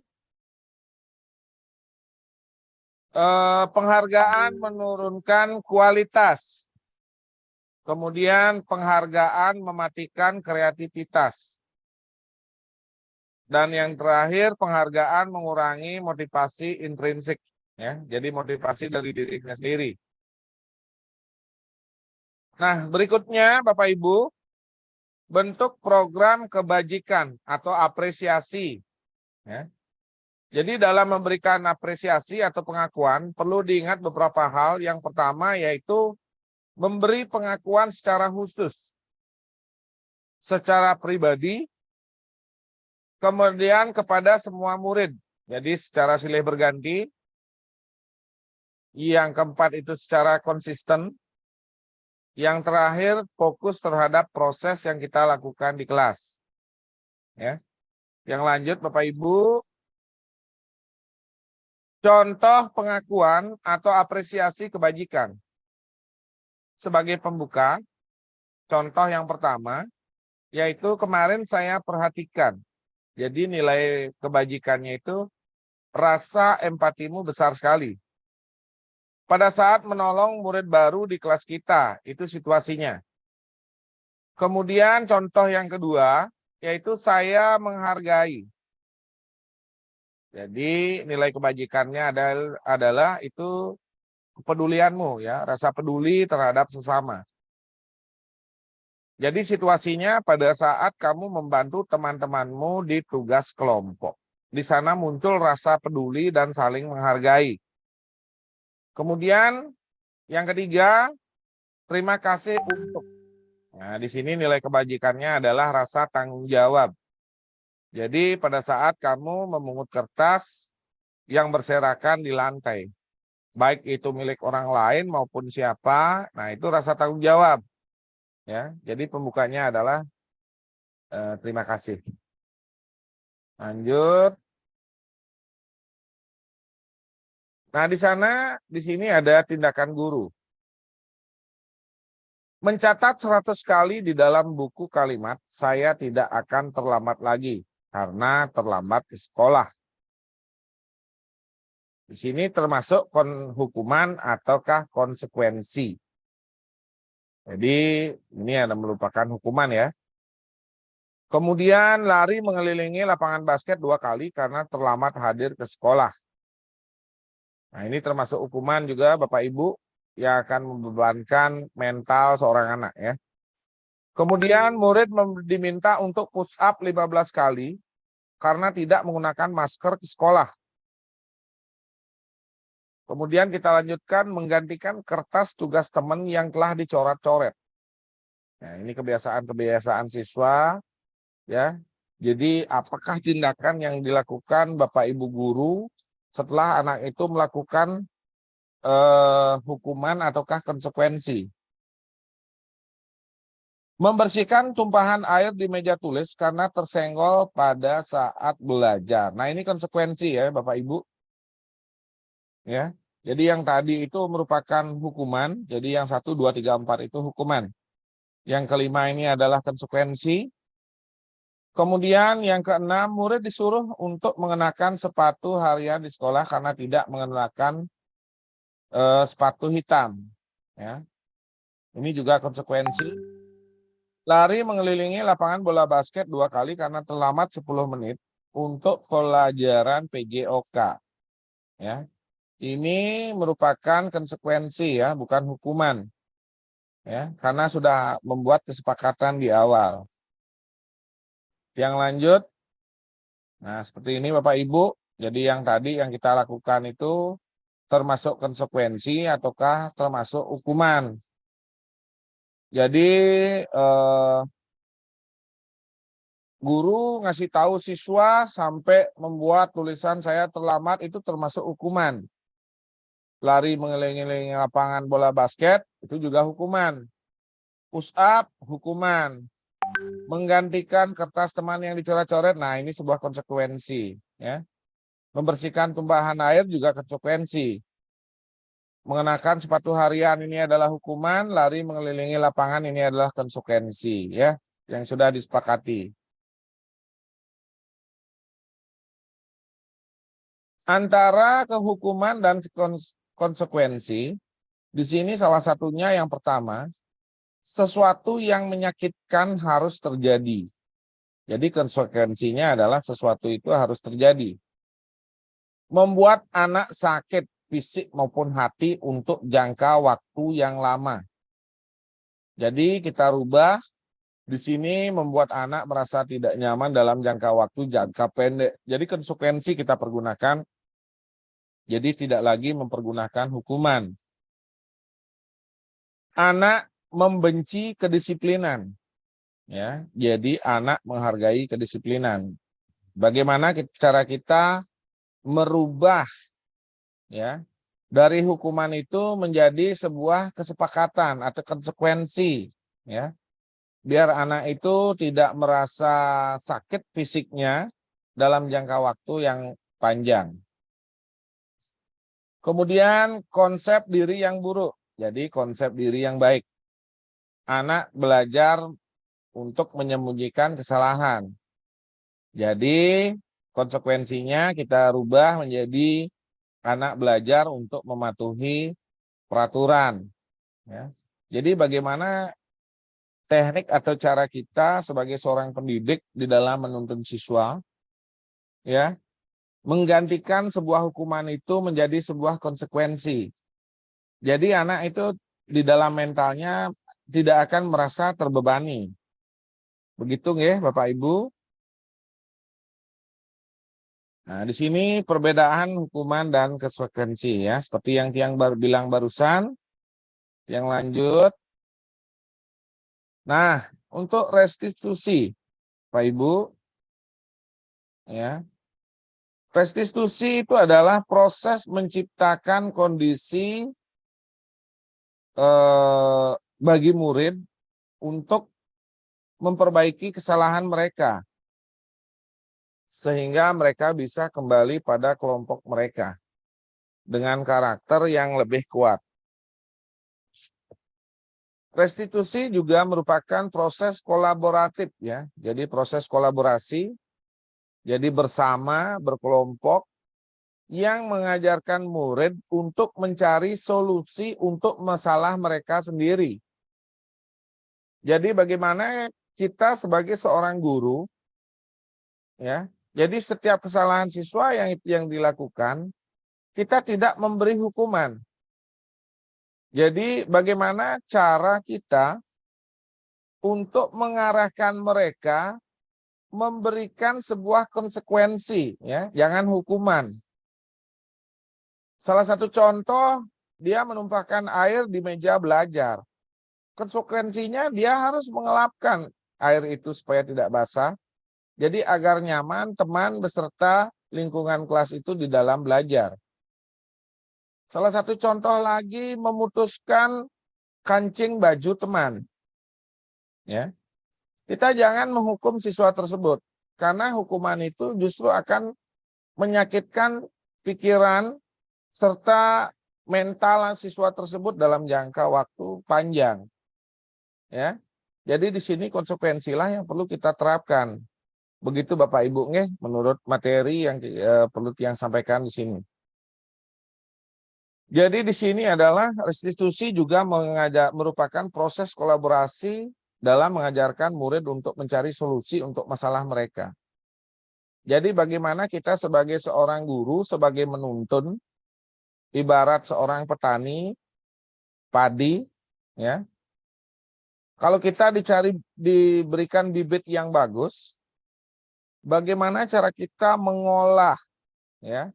penghargaan menurunkan kualitas, kemudian penghargaan mematikan kreativitas, dan yang terakhir penghargaan mengurangi motivasi intrinsik, ya, jadi motivasi dari dirinya sendiri. Nah, berikutnya Bapak Ibu, bentuk program kebajikan atau apresiasi. Ya. Jadi dalam memberikan apresiasi atau pengakuan, perlu diingat beberapa hal. Yang pertama yaitu memberi pengakuan secara khusus, secara pribadi, kemudian kepada semua murid. Jadi secara silih berganti. Yang keempat itu secara konsisten. Yang terakhir, fokus terhadap proses yang kita lakukan di kelas. Ya. Yang lanjut, Bapak Ibu, contoh pengakuan atau apresiasi kebajikan. Sebagai pembuka, contoh yang pertama, yaitu kemarin saya perhatikan. Jadi nilai kebajikannya itu, rasa empatimu besar sekali. Pada saat menolong murid baru di kelas kita, itu situasinya. Kemudian contoh yang kedua, yaitu saya menghargai. Jadi nilai kebajikannya adalah itu kepedulianmu, ya, rasa peduli terhadap sesama. Jadi situasinya pada saat kamu membantu teman-temanmu di tugas kelompok. Di sana muncul rasa peduli dan saling menghargai. Kemudian yang ketiga, terima kasih untuk. Nah, di sini nilai kebajikannya adalah rasa tanggung jawab. Jadi pada saat kamu memungut kertas yang berserakan di lantai, baik itu milik orang lain maupun siapa, nah itu rasa tanggung jawab. Ya, jadi pembukanya adalah terima kasih. Lanjut. Nah, di sini ada tindakan guru. Mencatat 100 kali di dalam buku kalimat, saya tidak akan terlambat lagi karena terlambat ke sekolah. Di sini termasuk hukuman ataukah konsekuensi. Jadi ini ada merupakan hukuman ya. Kemudian lari mengelilingi lapangan basket 2 kali karena terlambat hadir ke sekolah. Nah, ini termasuk hukuman juga Bapak Ibu yang akan membebankan mental seorang anak ya. Kemudian murid diminta untuk push up 15 kali karena tidak menggunakan masker ke sekolah. Kemudian kita lanjutkan menggantikan kertas tugas teman yang telah dicoret-coret. Nah, ini kebiasaan-kebiasaan siswa ya. Jadi apakah tindakan yang dilakukan Bapak Ibu guru setelah anak itu melakukan hukuman ataukah konsekuensi? Membersihkan tumpahan air di meja tulis karena tersenggol pada saat belajar. Nah, ini konsekuensi ya Bapak Ibu. Ya. Jadi yang tadi itu merupakan hukuman. Jadi yang 1, 2, 3, 4 itu hukuman. Yang kelima ini adalah konsekuensi. Kemudian yang keenam, murid disuruh untuk mengenakan sepatu harian di sekolah karena tidak mengenakan sepatu hitam. Ya. Ini juga konsekuensi. Lari mengelilingi lapangan bola basket 2 kali karena terlambat 10 menit untuk pelajaran PJOK. Ya. Ini merupakan konsekuensi ya, bukan hukuman. Ya, karena sudah membuat kesepakatan di awal. Yang lanjut, nah seperti ini Bapak Ibu, jadi yang tadi yang kita lakukan itu termasuk konsekuensi ataukah termasuk hukuman. Jadi guru ngasih tahu siswa sampai membuat tulisan saya terlambat itu termasuk hukuman. Lari mengelilingi lapangan bola basket itu juga hukuman. Push up hukuman. Menggantikan kertas teman yang dicoret-coret, nah ini sebuah konsekuensi ya. Membersihkan tumpahan air juga konsekuensi. Mengenakan sepatu harian ini adalah hukuman, lari mengelilingi lapangan ini adalah konsekuensi ya yang sudah disepakati. Antara kehukuman dan konsekuensi, di sini salah satunya yang pertama, sesuatu yang menyakitkan harus terjadi. Jadi konsekuensinya adalah sesuatu itu harus terjadi. Membuat anak sakit fisik maupun hati untuk jangka waktu yang lama. Jadi kita rubah di sini membuat anak merasa tidak nyaman dalam jangka waktu jangka pendek. Jadi konsekuensi kita pergunakan. Jadi tidak lagi mempergunakan hukuman. Anak membenci kedisiplinan. Ya, jadi anak menghargai kedisiplinan. Bagaimana cara kita merubah ya dari hukuman itu menjadi sebuah kesepakatan atau konsekuensi ya. Biar anak itu tidak merasa sakit fisiknya dalam jangka waktu yang panjang. Kemudian konsep diri yang buruk. Jadi konsep diri yang baik. Anak belajar untuk menyembunyikan kesalahan. Jadi konsekuensinya kita rubah menjadi anak belajar untuk mematuhi peraturan. Ya. Jadi bagaimana teknik atau cara kita sebagai seorang pendidik di dalam menuntun siswa, ya, menggantikan sebuah hukuman itu menjadi sebuah konsekuensi. Jadi anak itu di dalam mentalnya tidak akan merasa terbebani. Begitu ya Bapak Ibu. Nah, di sini perbedaan hukuman dan konsekuensi ya, seperti yang Tiang bilang barusan. Yang lanjut. Nah, untuk restitusi, Pak Ibu, ya. Restitusi itu adalah proses menciptakan kondisi bagi murid untuk memperbaiki kesalahan mereka sehingga mereka bisa kembali pada kelompok mereka dengan karakter yang lebih kuat. Restitusi juga merupakan proses kolaboratif ya. Jadi proses kolaborasi, jadi bersama, berkelompok yang mengajarkan murid untuk mencari solusi untuk masalah mereka sendiri. Jadi bagaimana kita sebagai seorang guru ya. Jadi setiap kesalahan siswa yang dilakukan, kita tidak memberi hukuman. Jadi bagaimana cara kita untuk mengarahkan mereka memberikan sebuah konsekuensi ya, jangan hukuman. Salah satu contoh, dia menumpahkan air di meja belajar. Konsekuensinya dia harus mengelapkan air itu supaya tidak basah. Jadi agar nyaman teman beserta lingkungan kelas itu di dalam belajar. Salah satu contoh lagi memutuskan kancing baju teman. Ya. Kita jangan menghukum siswa tersebut karena hukuman itu justru akan menyakitkan pikiran serta mental siswa tersebut dalam jangka waktu panjang. Ya. Jadi di sini konsekuensilah yang perlu kita terapkan. Begitu Bapak Ibu nggih, menurut materi yang perlu yang sampaikan di sini. Jadi di sini adalah restitusi juga merupakan proses kolaborasi dalam mengajarkan murid untuk mencari solusi untuk masalah mereka. Jadi bagaimana kita sebagai seorang guru, sebagai menuntun, ibarat seorang petani padi, ya. Kalau kita diberikan bibit yang bagus, bagaimana cara kita mengolah, ya,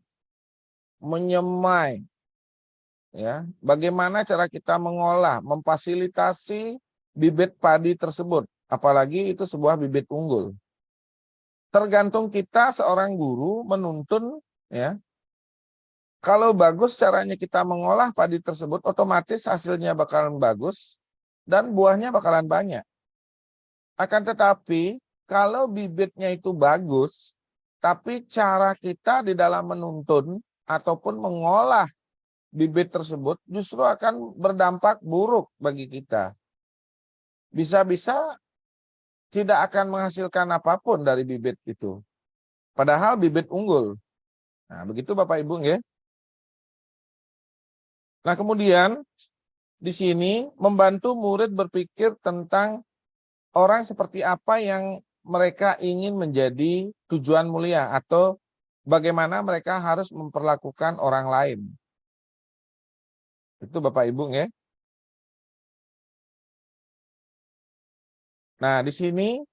menyemai, ya, bagaimana cara kita mengolah, memfasilitasi bibit padi tersebut, apalagi itu sebuah bibit unggul. Tergantung kita seorang guru menuntun, ya. Kalau bagus caranya kita mengolah padi tersebut, otomatis hasilnya bakalan bagus dan buahnya bakalan banyak. Akan tetapi kalau bibitnya itu bagus, tapi cara kita di dalam menuntun ataupun mengolah bibit tersebut justru akan berdampak buruk bagi kita. Bisa-bisa tidak akan menghasilkan apapun dari bibit itu. Padahal bibit unggul. Nah, begitu Bapak Ibu nggih. Nah, kemudian di sini membantu murid berpikir tentang orang seperti apa yang mereka ingin menjadi tujuan mulia atau bagaimana mereka harus memperlakukan orang lain. Itu Bapak Ibu nggih. Nah, di sini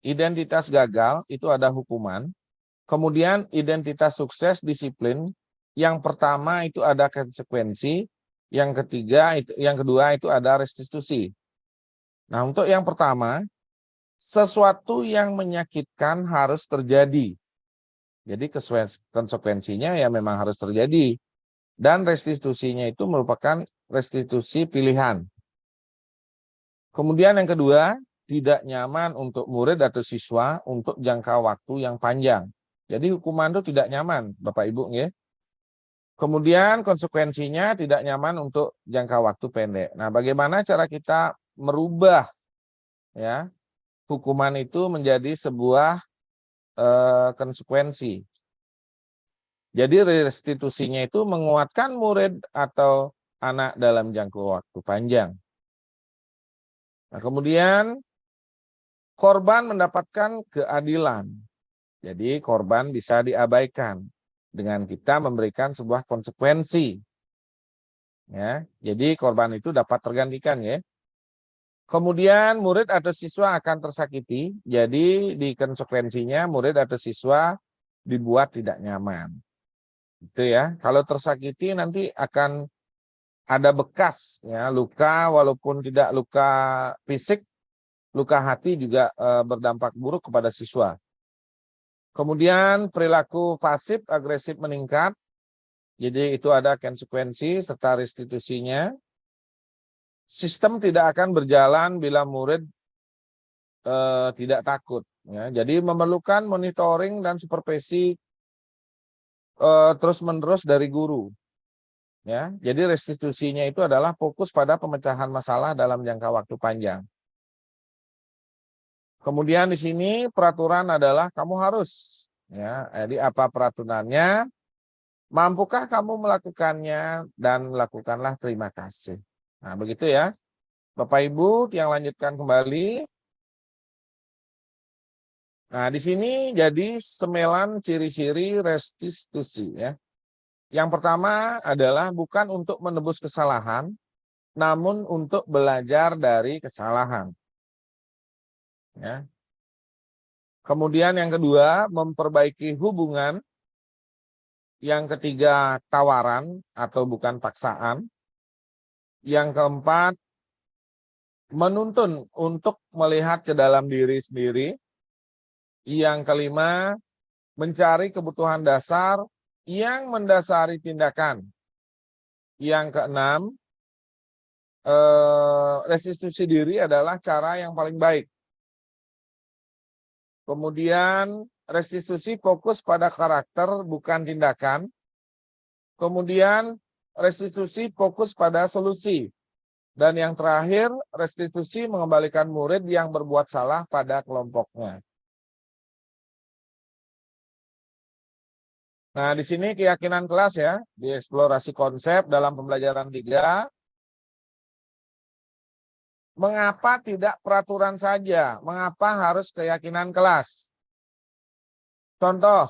identitas gagal itu ada hukuman. Kemudian identitas sukses disiplin. Yang pertama itu ada konsekuensi. Yang kedua itu ada restitusi. Nah, untuk yang pertama, sesuatu yang menyakitkan harus terjadi. Jadi konsekuensinya ya memang harus terjadi. Dan restitusinya itu merupakan restitusi pilihan. Kemudian yang kedua, tidak nyaman untuk murid atau siswa untuk jangka waktu yang panjang. Jadi hukuman itu tidak nyaman, Bapak Ibu nggih. Kemudian konsekuensinya tidak nyaman untuk jangka waktu pendek. Nah, bagaimana cara kita merubah ya hukuman itu menjadi sebuah konsekuensi. Jadi restitusinya itu menguatkan murid atau anak dalam jangka waktu panjang. Nah, kemudian korban mendapatkan keadilan. Jadi korban bisa diabaikan dengan kita memberikan sebuah konsekuensi. Ya, jadi korban itu dapat tergantikan ya. Kemudian murid atau siswa akan tersakiti. Jadi di konsekuensinya murid atau siswa dibuat tidak nyaman. Itu ya. Kalau tersakiti nanti akan ada bekas ya, luka walaupun tidak luka fisik, luka hati juga berdampak buruk kepada siswa. Kemudian perilaku pasif agresif meningkat. Jadi itu ada konsekuensi serta restitusinya. sistem tidak akan berjalan bila murid tidak takut. Ya. Jadi memerlukan monitoring dan supervisi terus-menerus dari guru. Ya, jadi restitusinya itu adalah fokus pada pemecahan masalah dalam jangka waktu panjang. Kemudian di sini peraturan adalah kamu harus, ya, jadi apa peraturannya? Mampukah kamu melakukannya dan lakukanlah terima kasih. Nah, begitu ya. Bapak Ibu yang lanjutkan kembali. Nah, di sini jadi semelan ciri-ciri restitusi ya. Yang pertama adalah bukan untuk menebus kesalahan, namun untuk belajar dari kesalahan. Ya. Kemudian yang kedua, memperbaiki hubungan. Yang ketiga, tawaran atau bukan paksaan. Yang keempat, menuntun untuk melihat ke dalam diri sendiri. Yang kelima, mencari kebutuhan dasar yang mendasari tindakan. Yang keenam, restitusi diri adalah cara yang paling baik. Kemudian restitusi fokus pada karakter bukan tindakan. Kemudian restitusi fokus pada solusi. Dan yang terakhir, restitusi mengembalikan murid yang berbuat salah pada kelompoknya. Nah, di sini keyakinan kelas ya, di eksplorasi konsep dalam pembelajaran 3. Mengapa tidak peraturan saja? Mengapa harus keyakinan kelas? Contoh,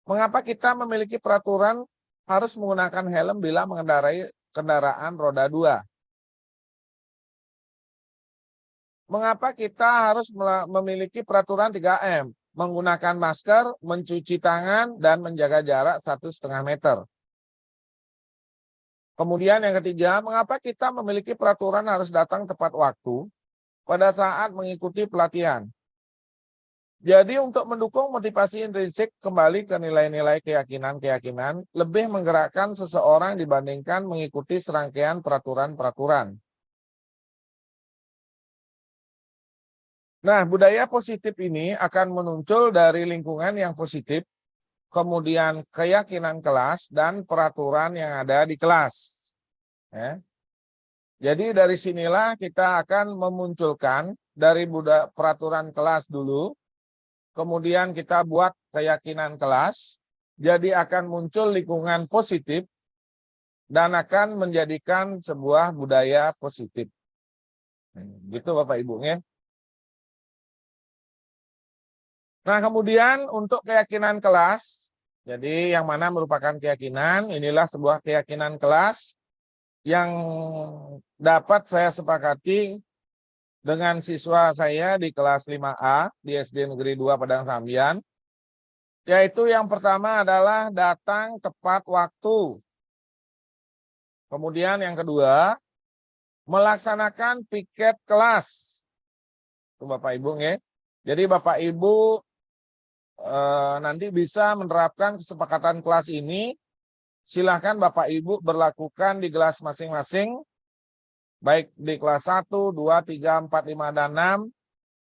mengapa kita memiliki peraturan harus menggunakan helm bila mengendarai kendaraan roda 2? Mengapa kita harus memiliki peraturan 3M? Menggunakan masker, mencuci tangan, dan menjaga jarak 1,5 meter. Kemudian yang ketiga, mengapa kita memiliki peraturan harus datang tepat waktu pada saat mengikuti pelatihan? Jadi untuk mendukung motivasi intrinsik kembali ke nilai-nilai keyakinan-keyakinan, lebih menggerakkan seseorang dibandingkan mengikuti serangkaian peraturan-peraturan. Nah, budaya positif ini akan muncul dari lingkungan yang positif, kemudian keyakinan kelas, dan peraturan yang ada di kelas. Ya. Jadi dari sinilah kita akan memunculkan dari peraturan kelas dulu, kemudian kita buat keyakinan kelas, jadi akan muncul lingkungan positif, dan akan menjadikan sebuah budaya positif. Gitu Bapak Ibu ya. Nah, kemudian untuk keyakinan kelas, jadi yang mana merupakan keyakinan, inilah sebuah keyakinan kelas yang dapat saya sepakati dengan siswa saya di kelas 5A di SD Negeri 2 Padang Sambian, yaitu yang pertama adalah datang tepat waktu. Kemudian yang kedua, melaksanakan piket kelas. Itu Bapak Ibu ya. Jadi Bapak Ibu nanti bisa menerapkan kesepakatan kelas ini. Silahkan Bapak Ibu berlakukan di kelas masing-masing, baik di kelas 1, 2, 3, 4, 5, dan 6.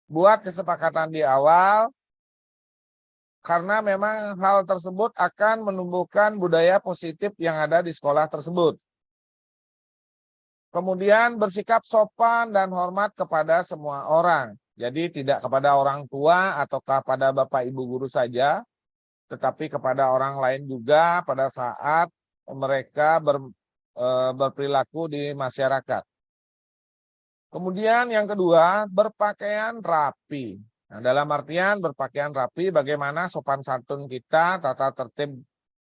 Buat kesepakatan di awal, karena memang hal tersebut akan menumbuhkan budaya positif yang ada di sekolah tersebut. Kemudian bersikap sopan dan hormat kepada semua orang. Jadi tidak kepada orang tua atau kepada Bapak Ibu guru saja, tetapi kepada orang lain juga pada saat mereka berperilaku di masyarakat. Kemudian yang kedua, berpakaian rapi. Nah, dalam artian berpakaian rapi, bagaimana sopan santun kita, tata tertib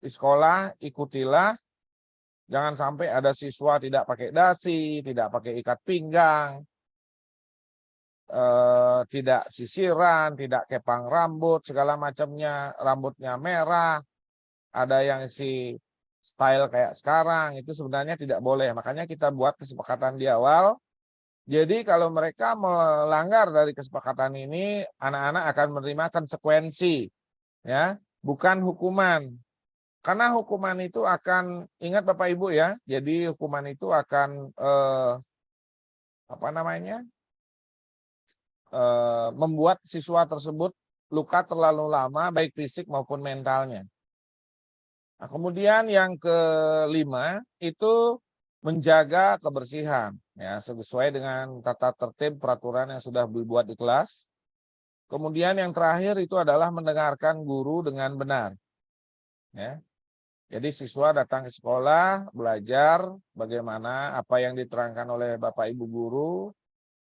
di sekolah, ikutilah. Jangan sampai ada siswa tidak pakai dasi, tidak pakai ikat pinggang, tidak sisiran, tidak kepang rambut, segala macamnya, rambutnya merah, ada yang style kayak sekarang, itu sebenarnya tidak boleh. Makanya kita buat kesepakatan di awal. Jadi kalau mereka melanggar dari kesepakatan ini, anak-anak akan menerima konsekuensi, ya, bukan hukuman. Karena hukuman itu akan, ingat Bapak Ibu ya, jadi hukuman itu akan apa namanya, membuat siswa tersebut luka terlalu lama, baik fisik maupun mentalnya. Nah, kemudian yang kelima itu menjaga kebersihan, ya sesuai dengan tata tertib peraturan yang sudah dibuat di kelas. Kemudian yang terakhir itu adalah mendengarkan guru dengan benar. Ya. Jadi siswa datang ke sekolah, belajar bagaimana apa yang diterangkan oleh Bapak Ibu guru.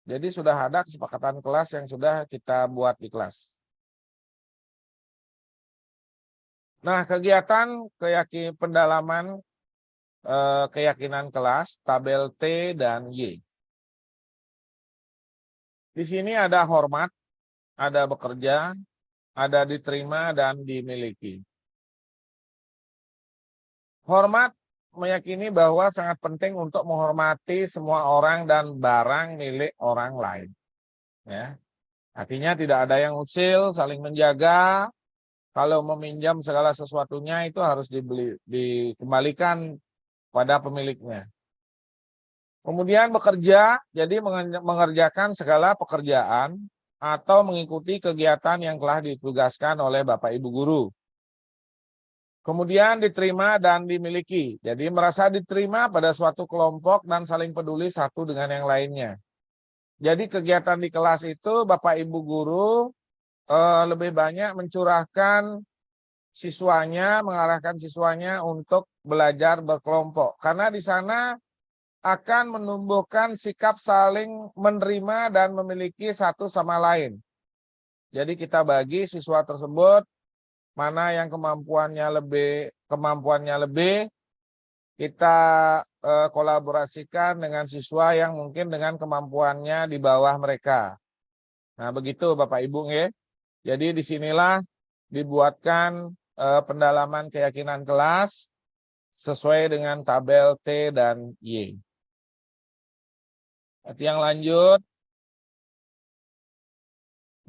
Jadi sudah ada kesepakatan kelas yang sudah kita buat di kelas. Nah, kegiatan pendalaman keyakinan kelas, tabel T dan Y. Di sini ada hormat, ada bekerja, ada diterima dan dimiliki. Hormat meyakini bahwa sangat penting untuk menghormati semua orang dan barang milik orang lain. Ya. Artinya tidak ada yang usil, saling menjaga. Kalau meminjam segala sesuatunya itu harus dikembalikan pada pemiliknya. Kemudian bekerja, jadi mengerjakan segala pekerjaan atau mengikuti kegiatan yang telah ditugaskan oleh Bapak Ibu guru. Kemudian diterima dan dimiliki. Jadi merasa diterima pada suatu kelompok dan saling peduli satu dengan yang lainnya. Jadi kegiatan di kelas itu Bapak Ibu guru lebih banyak mencurahkan siswanya, mengarahkan siswanya untuk belajar berkelompok. Karena di sana akan menumbuhkan sikap saling menerima dan memiliki satu sama lain. Jadi kita bagi siswa tersebut mana yang kemampuannya lebih kita kolaborasikan dengan siswa yang mungkin dengan kemampuannya di bawah mereka. Nah, begitu Bapak Ibu nggih. Jadi disinilah dibuatkan pendalaman keyakinan kelas sesuai dengan tabel T dan Y. Yang lanjut.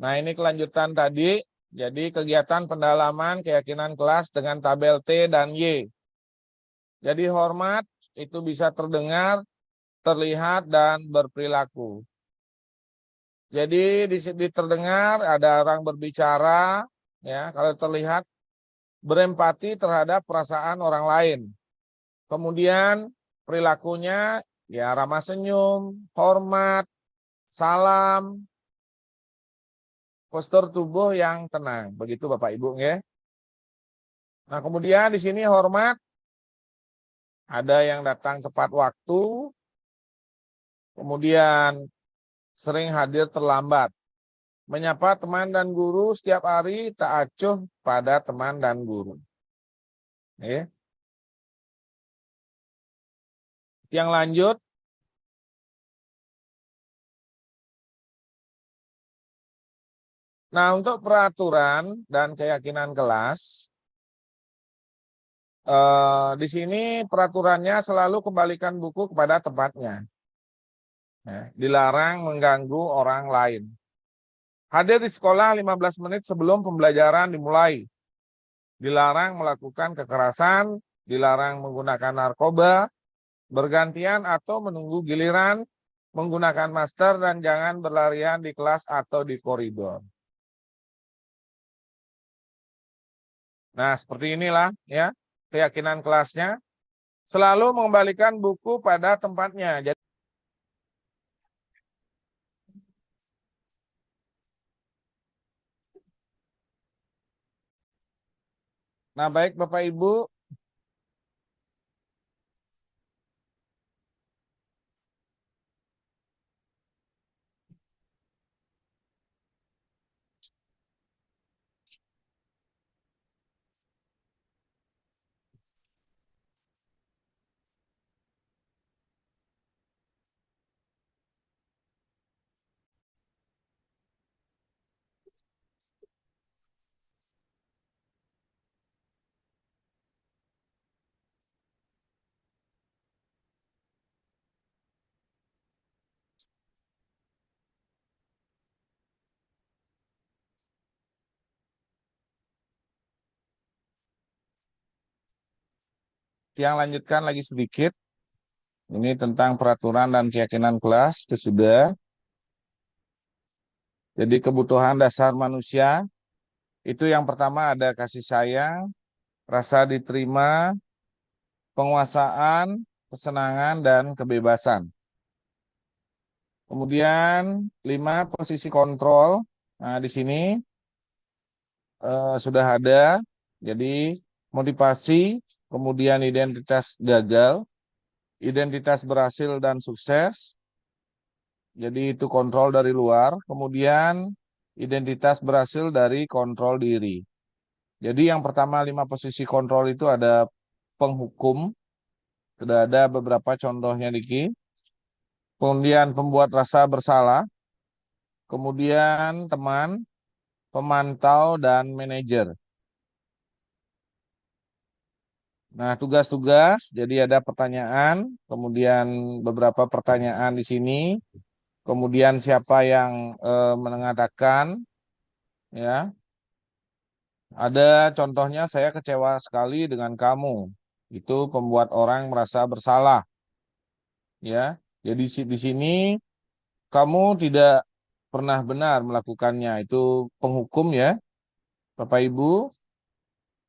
Nah, ini kelanjutan tadi. Jadi kegiatan pendalaman keyakinan kelas dengan tabel T dan Y. Jadi hormat itu bisa terdengar, terlihat, dan berperilaku. Jadi di terdengar ada orang berbicara, ya. Kalau terlihat berempati terhadap perasaan orang lain. Kemudian perilakunya ya ramah senyum, hormat, salam, postur tubuh yang tenang. Begitu Bapak Ibu ya. Nah, kemudian di sini hormat ada yang datang tepat waktu, kemudian sering hadir terlambat. Menyapa teman dan guru setiap hari, tak acuh pada teman dan guru. Ya. Yang lanjut, nah untuk peraturan dan keyakinan kelas, di sini peraturannya selalu kembalikan buku kepada tempatnya. Ya, dilarang mengganggu orang lain. Hadir di sekolah 15 menit sebelum pembelajaran dimulai. Dilarang melakukan kekerasan, dilarang menggunakan narkoba, bergantian atau menunggu giliran, menggunakan masker, dan jangan berlarian di kelas atau di koridor. Nah, seperti inilah ya keyakinan kelasnya. Selalu mengembalikan buku pada tempatnya. Jadi, nah, baik Bapak Ibu, yang lanjutkan lagi sedikit. Ini tentang peraturan dan keyakinan kelas, itu sudah. Jadi kebutuhan dasar manusia, itu yang pertama ada kasih sayang, rasa diterima, penguasaan, kesenangan, dan kebebasan. Kemudian 5 posisi kontrol. Nah, di sini sudah ada. Jadi motivasi, kemudian identitas gagal, identitas berhasil dan sukses. Jadi itu kontrol dari luar. Kemudian identitas berhasil dari kontrol diri. Jadi yang pertama 5 posisi kontrol itu ada penghukum. Sudah ada beberapa contohnya Diki. Kemudian pembuat rasa bersalah. Kemudian teman, pemantau, dan manajer. Nah, tugas-tugas, jadi ada pertanyaan, kemudian beberapa pertanyaan di sini, kemudian siapa yang mengatakan, ya, ada contohnya saya kecewa sekali dengan kamu, itu pembuat orang merasa bersalah, ya. Jadi di sini kamu tidak pernah benar melakukannya, itu penghukum ya, Bapak Ibu,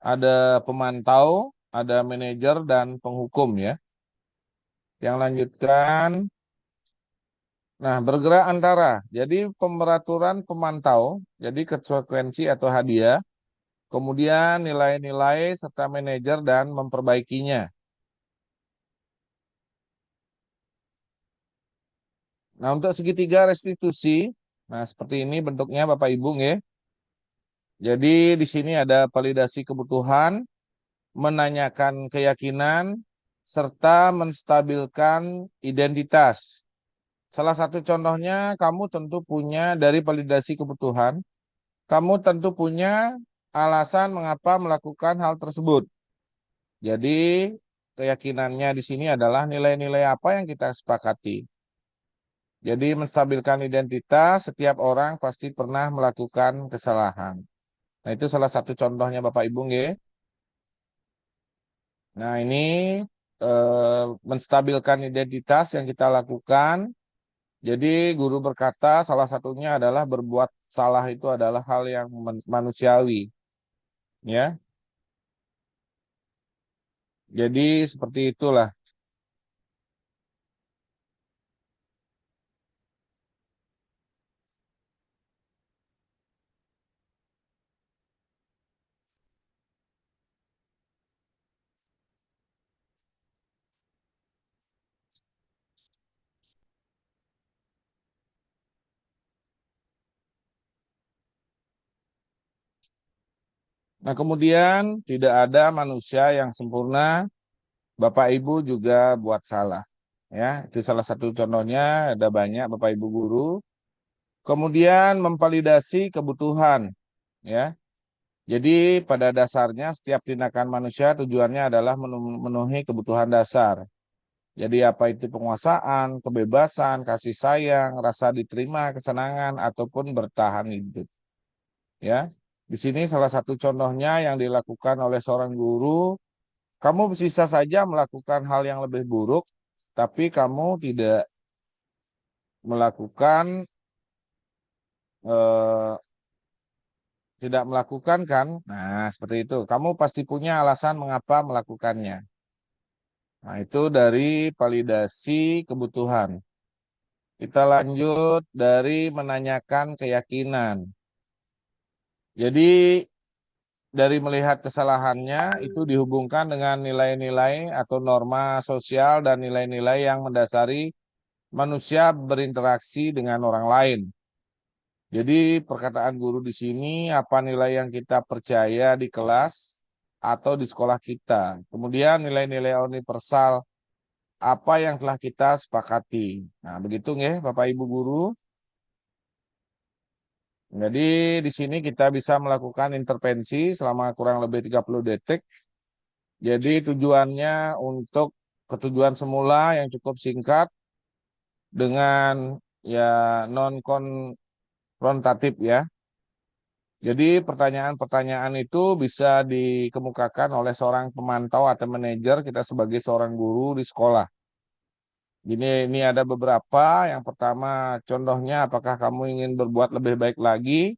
ada pemantau, ada manajer dan penghukum ya. Yang lanjutkan. Nah, bergerak antara. Jadi pemberaturan pemantau, jadi konsekuensi atau hadiah, kemudian nilai-nilai serta manajer dan memperbaikinya. Nah, untuk segitiga restitusi, nah seperti ini bentuknya Bapak Ibu ya. Jadi di sini ada validasi kebutuhan, menanyakan keyakinan, serta menstabilkan identitas. Salah satu contohnya kamu tentu punya dari validasi kebutuhan. Kamu tentu punya alasan mengapa melakukan hal tersebut. Jadi, keyakinannya di sini adalah nilai-nilai apa yang kita sepakati. Jadi, menstabilkan identitas, setiap orang pasti pernah melakukan kesalahan. Nah, itu salah satu contohnya Bapak Ibu nggih. Nah, ini menstabilkan identitas yang kita lakukan. Jadi, guru berkata salah satunya adalah berbuat salah itu adalah hal yang manusiawi. Ya, jadi seperti itulah. Nah, kemudian tidak ada manusia yang sempurna, Bapak Ibu juga buat salah. Ya, itu salah satu contohnya, ada banyak Bapak Ibu guru. Kemudian memvalidasi kebutuhan, ya. Jadi pada dasarnya setiap tindakan manusia tujuannya adalah memenuhi kebutuhan dasar. Jadi apa itu penguasaan, kebebasan, kasih sayang, rasa diterima, kesenangan, ataupun bertahan hidup. Ya, di sini salah satu contohnya yang dilakukan oleh seorang guru, kamu bisa saja melakukan hal yang lebih buruk, tapi kamu tidak melakukan eh, tidak melakukan kan? Nah, seperti itu. Kamu pasti punya alasan mengapa melakukannya. Nah, itu dari validasi kebutuhan. Kita lanjut dari menanyakan keyakinan. Jadi dari melihat kesalahannya itu dihubungkan dengan nilai-nilai atau norma sosial dan nilai-nilai yang mendasari manusia berinteraksi dengan orang lain. Jadi perkataan guru di sini apa nilai yang kita percaya di kelas atau di sekolah kita. Kemudian nilai-nilai universal apa yang telah kita sepakati. Nah, begitu nggih Bapak Ibu guru. Jadi di sini kita bisa melakukan intervensi selama kurang lebih 30 detik. Jadi tujuannya untuk ketujuan semula yang cukup singkat dengan ya non konfrontatif ya. Jadi pertanyaan-pertanyaan itu bisa dikemukakan oleh seorang pemantau atau manajer kita sebagai seorang guru di sekolah. Ini ada beberapa. Yang pertama, contohnya, apakah kamu ingin berbuat lebih baik lagi?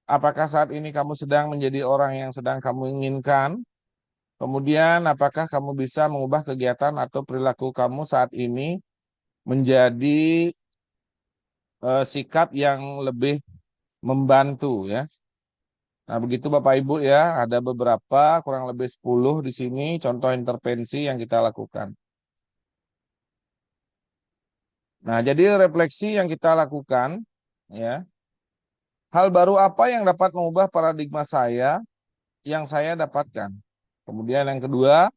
Apakah saat ini kamu sedang menjadi orang yang sedang kamu inginkan? Kemudian, apakah kamu bisa mengubah kegiatan atau perilaku kamu saat ini menjadi sikap yang lebih membantu ya? Nah, begitu Bapak Ibu ya, ada beberapa kurang lebih 10 di sini contoh intervensi yang kita lakukan. Nah, jadi refleksi yang kita lakukan ya, hal baru apa yang dapat mengubah paradigma saya yang saya dapatkan. Kemudian yang kedua,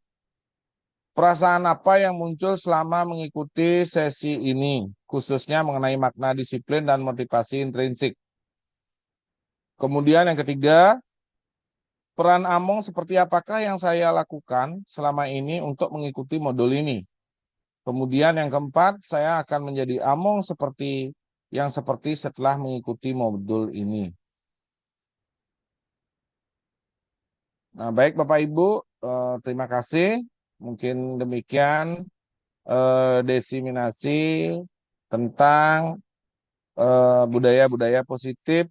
perasaan apa yang muncul selama mengikuti sesi ini, khususnya mengenai makna disiplin dan motivasi intrinsik. Kemudian yang ketiga, peran Among seperti apakah yang saya lakukan selama ini untuk mengikuti modul ini. Kemudian yang keempat, saya akan menjadi Among seperti setelah mengikuti modul ini. Nah, baik Bapak Ibu, terima kasih. Mungkin demikian desiminasi tentang budaya-budaya positif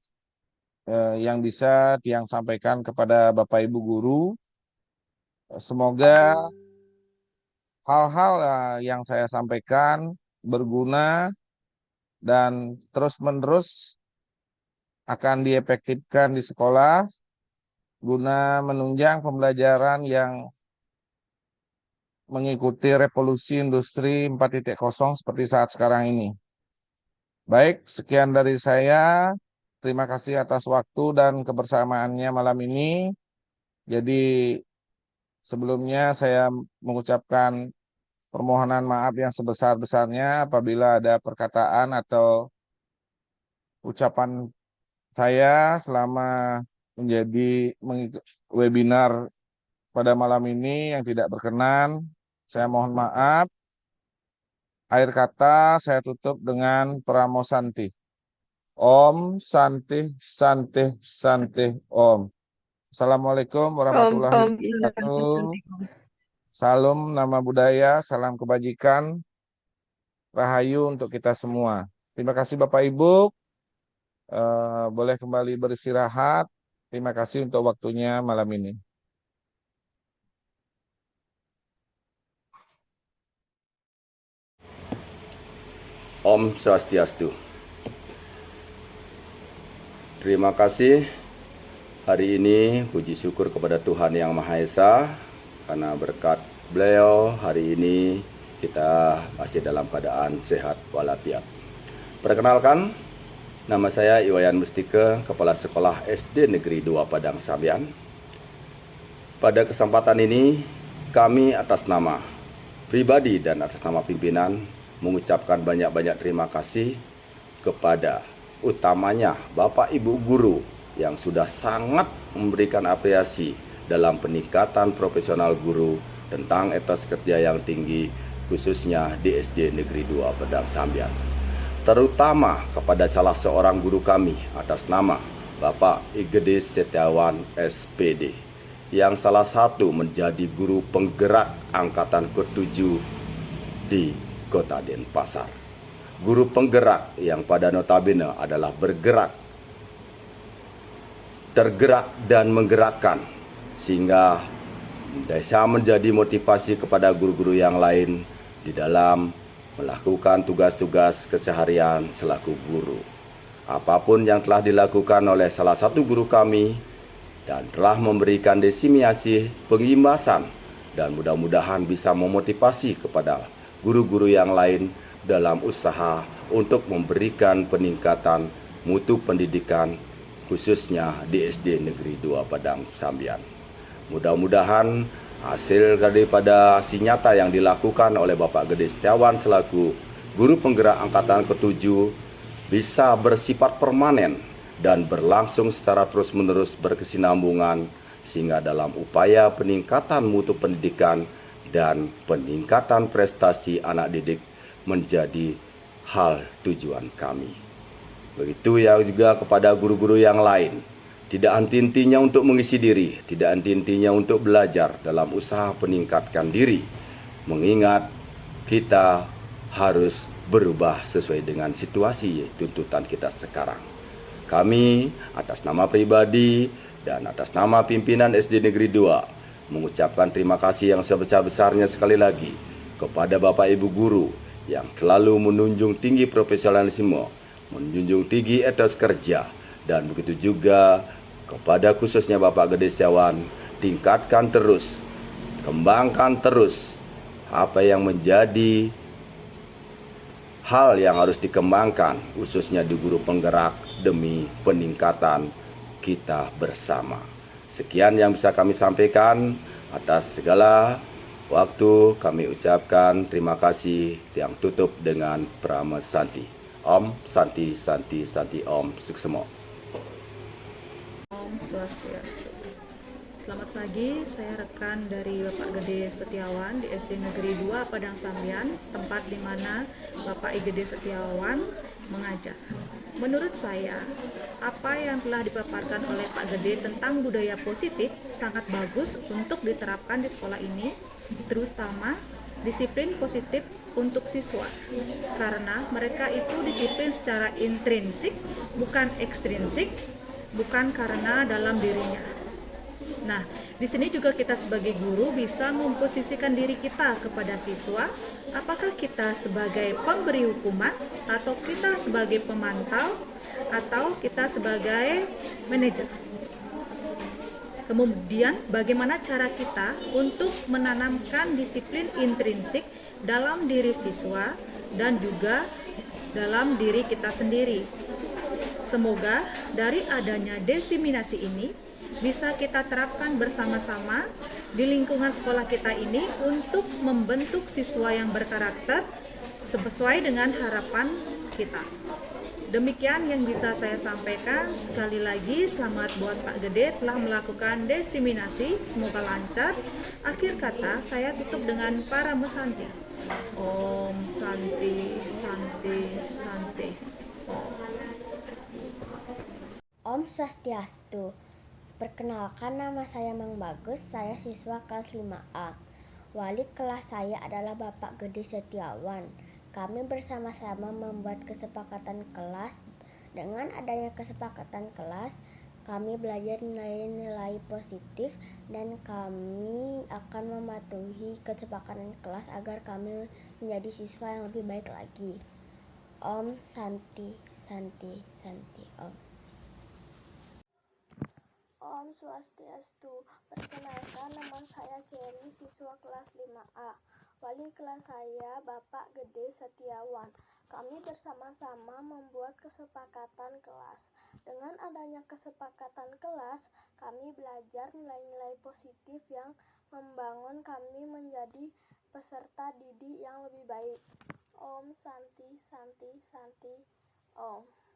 yang bisa Tiang sampaikan kepada Bapak Ibu guru. Semoga hal-hal yang saya sampaikan berguna dan terus-menerus akan diefektifkan di sekolah guna menunjang pembelajaran yang mengikuti revolusi industri 4.0 seperti saat sekarang ini. Baik, sekian dari saya. Terima kasih atas waktu dan kebersamaannya malam ini. Jadi sebelumnya saya mengucapkan permohonan maaf yang sebesar-besarnya apabila ada perkataan atau ucapan saya selama menjadi webinar pada malam ini yang tidak berkenan. Saya mohon maaf. Akhir kata saya tutup dengan Pramo Santi. Om Santi Santi Santi Om. Assalamualaikum warahmatullahi wabarakatuh. Salam nama budaya, salam kebajikan, rahayu untuk kita semua. Terima kasih Bapak Ibu. Boleh kembali beristirahat. Terima kasih untuk waktunya malam ini. Om Swastiastu. Terima kasih. Hari ini puji syukur kepada Tuhan Yang Maha Esa karena berkat beliau hari ini kita masih dalam keadaan sehat walafiat. Perkenalkan, nama saya Iwayan Mustike, Kepala Sekolah SD Negeri 2 Padang Sambian. Pada kesempatan ini kami atas nama pribadi dan atas nama pimpinan mengucapkan banyak-banyak terima kasih kepada utamanya Bapak Ibu Guru yang sudah sangat memberikan apresiasi dalam peningkatan profesional guru tentang etos kerja yang tinggi khususnya di SD Negeri 2 Padang Sambian. Terutama kepada salah seorang guru kami atas nama Bapak Igede Setiawan SPD yang salah satu menjadi guru penggerak angkatan ke-7 di Kota Denpasar. Guru penggerak yang pada notabene adalah bergerak, tergerak dan menggerakkan sehingga bisa menjadi motivasi kepada guru-guru yang lain di dalam melakukan tugas-tugas keseharian selaku guru. Apapun yang telah dilakukan oleh salah satu guru kami dan telah memberikan desiminasi pengimbasan dan mudah-mudahan bisa memotivasi kepada guru-guru yang lain dalam usaha untuk memberikan peningkatan mutu pendidikan khususnya di SD Negeri 2 Padang Sambian. Mudah-mudahan hasil daripada aksi nyata yang dilakukan oleh Bapak Gede Setiawan selaku guru penggerak angkatan ke-7 bisa bersifat permanen dan berlangsung secara terus-menerus berkesinambungan sehingga dalam upaya peningkatan mutu pendidikan dan peningkatan prestasi anak didik menjadi hal tujuan kami. Begitu ya juga kepada guru-guru yang lain. Tidak henti-hentinya untuk mengisi diri, tidak henti-hentinya untuk belajar dalam usaha peningkatkan diri. Mengingat kita harus berubah sesuai dengan situasi tuntutan kita sekarang. Kami atas nama pribadi dan atas nama pimpinan SD Negeri 2 mengucapkan terima kasih yang sebesar-besarnya sekali lagi kepada Bapak Ibu guru yang selalu menunjung tinggi profesionalisme, menjunjung tinggi etos kerja, dan begitu juga kepada khususnya Bapak Gede Setiawan, tingkatkan terus, kembangkan terus apa yang menjadi hal yang harus dikembangkan khususnya di guru penggerak demi peningkatan kita bersama. Sekian yang bisa kami sampaikan. Atas segala waktu kami ucapkan terima kasih yang tutup dengan Prama Santi. Om Santi Santi Santi Om Suksemo. Om Swastiastu. Selamat pagi, saya rekan dari Bapak Gede Setiawan di SD Negeri 2 Padang Sambian, tempat di mana Bapak I Gede Setiawan mengajar. Menurut saya, apa yang telah dipaparkan oleh Pak Gede tentang budaya positif sangat bagus untuk diterapkan di sekolah ini, terutama disiplin positif untuk siswa. Karena mereka itu disiplin secara intrinsik, bukan ekstrinsik, bukan karena dalam dirinya. Nah, di sini juga kita sebagai guru bisa memposisikan diri kita kepada siswa, apakah kita sebagai pemberi hukuman, atau kita sebagai pemantau, atau kita sebagai manajer. Kemudian, bagaimana cara kita untuk menanamkan disiplin intrinsik dalam diri siswa dan juga dalam diri kita sendiri. Semoga dari adanya diseminasi ini bisa kita terapkan bersama-sama di lingkungan sekolah kita ini untuk membentuk siswa yang berkarakter sesuai dengan harapan kita. Demikian yang bisa saya sampaikan. Sekali lagi selamat buat Pak Gede telah melakukan diseminasi, semoga lancar. Akhir kata saya tutup dengan para mesanti. Om Santi Santi Santi. Om Swastiastu. Perkenalkan, nama saya Mang Bagus, saya siswa kelas 5A. Wali kelas saya adalah Bapak Gede Setiawan. Kami bersama-sama membuat kesepakatan kelas. Dengan adanya kesepakatan kelas, kami belajar nilai-nilai positif dan kami akan mematuhi kesepakatan kelas agar kami menjadi siswa yang lebih baik lagi. Om Santi Santi Santi Om. Om Swastiastu. Perkenalkan, nama saya Cherry, siswa kelas 5A. Wali kelas saya Bapak Gede Setiawan. Kami bersama-sama membuat kesepakatan kelas. Dengan adanya kesepakatan kelas, kami belajar nilai-nilai positif yang membangun kami menjadi peserta didik yang lebih baik. Om Santi Santi Santi Om.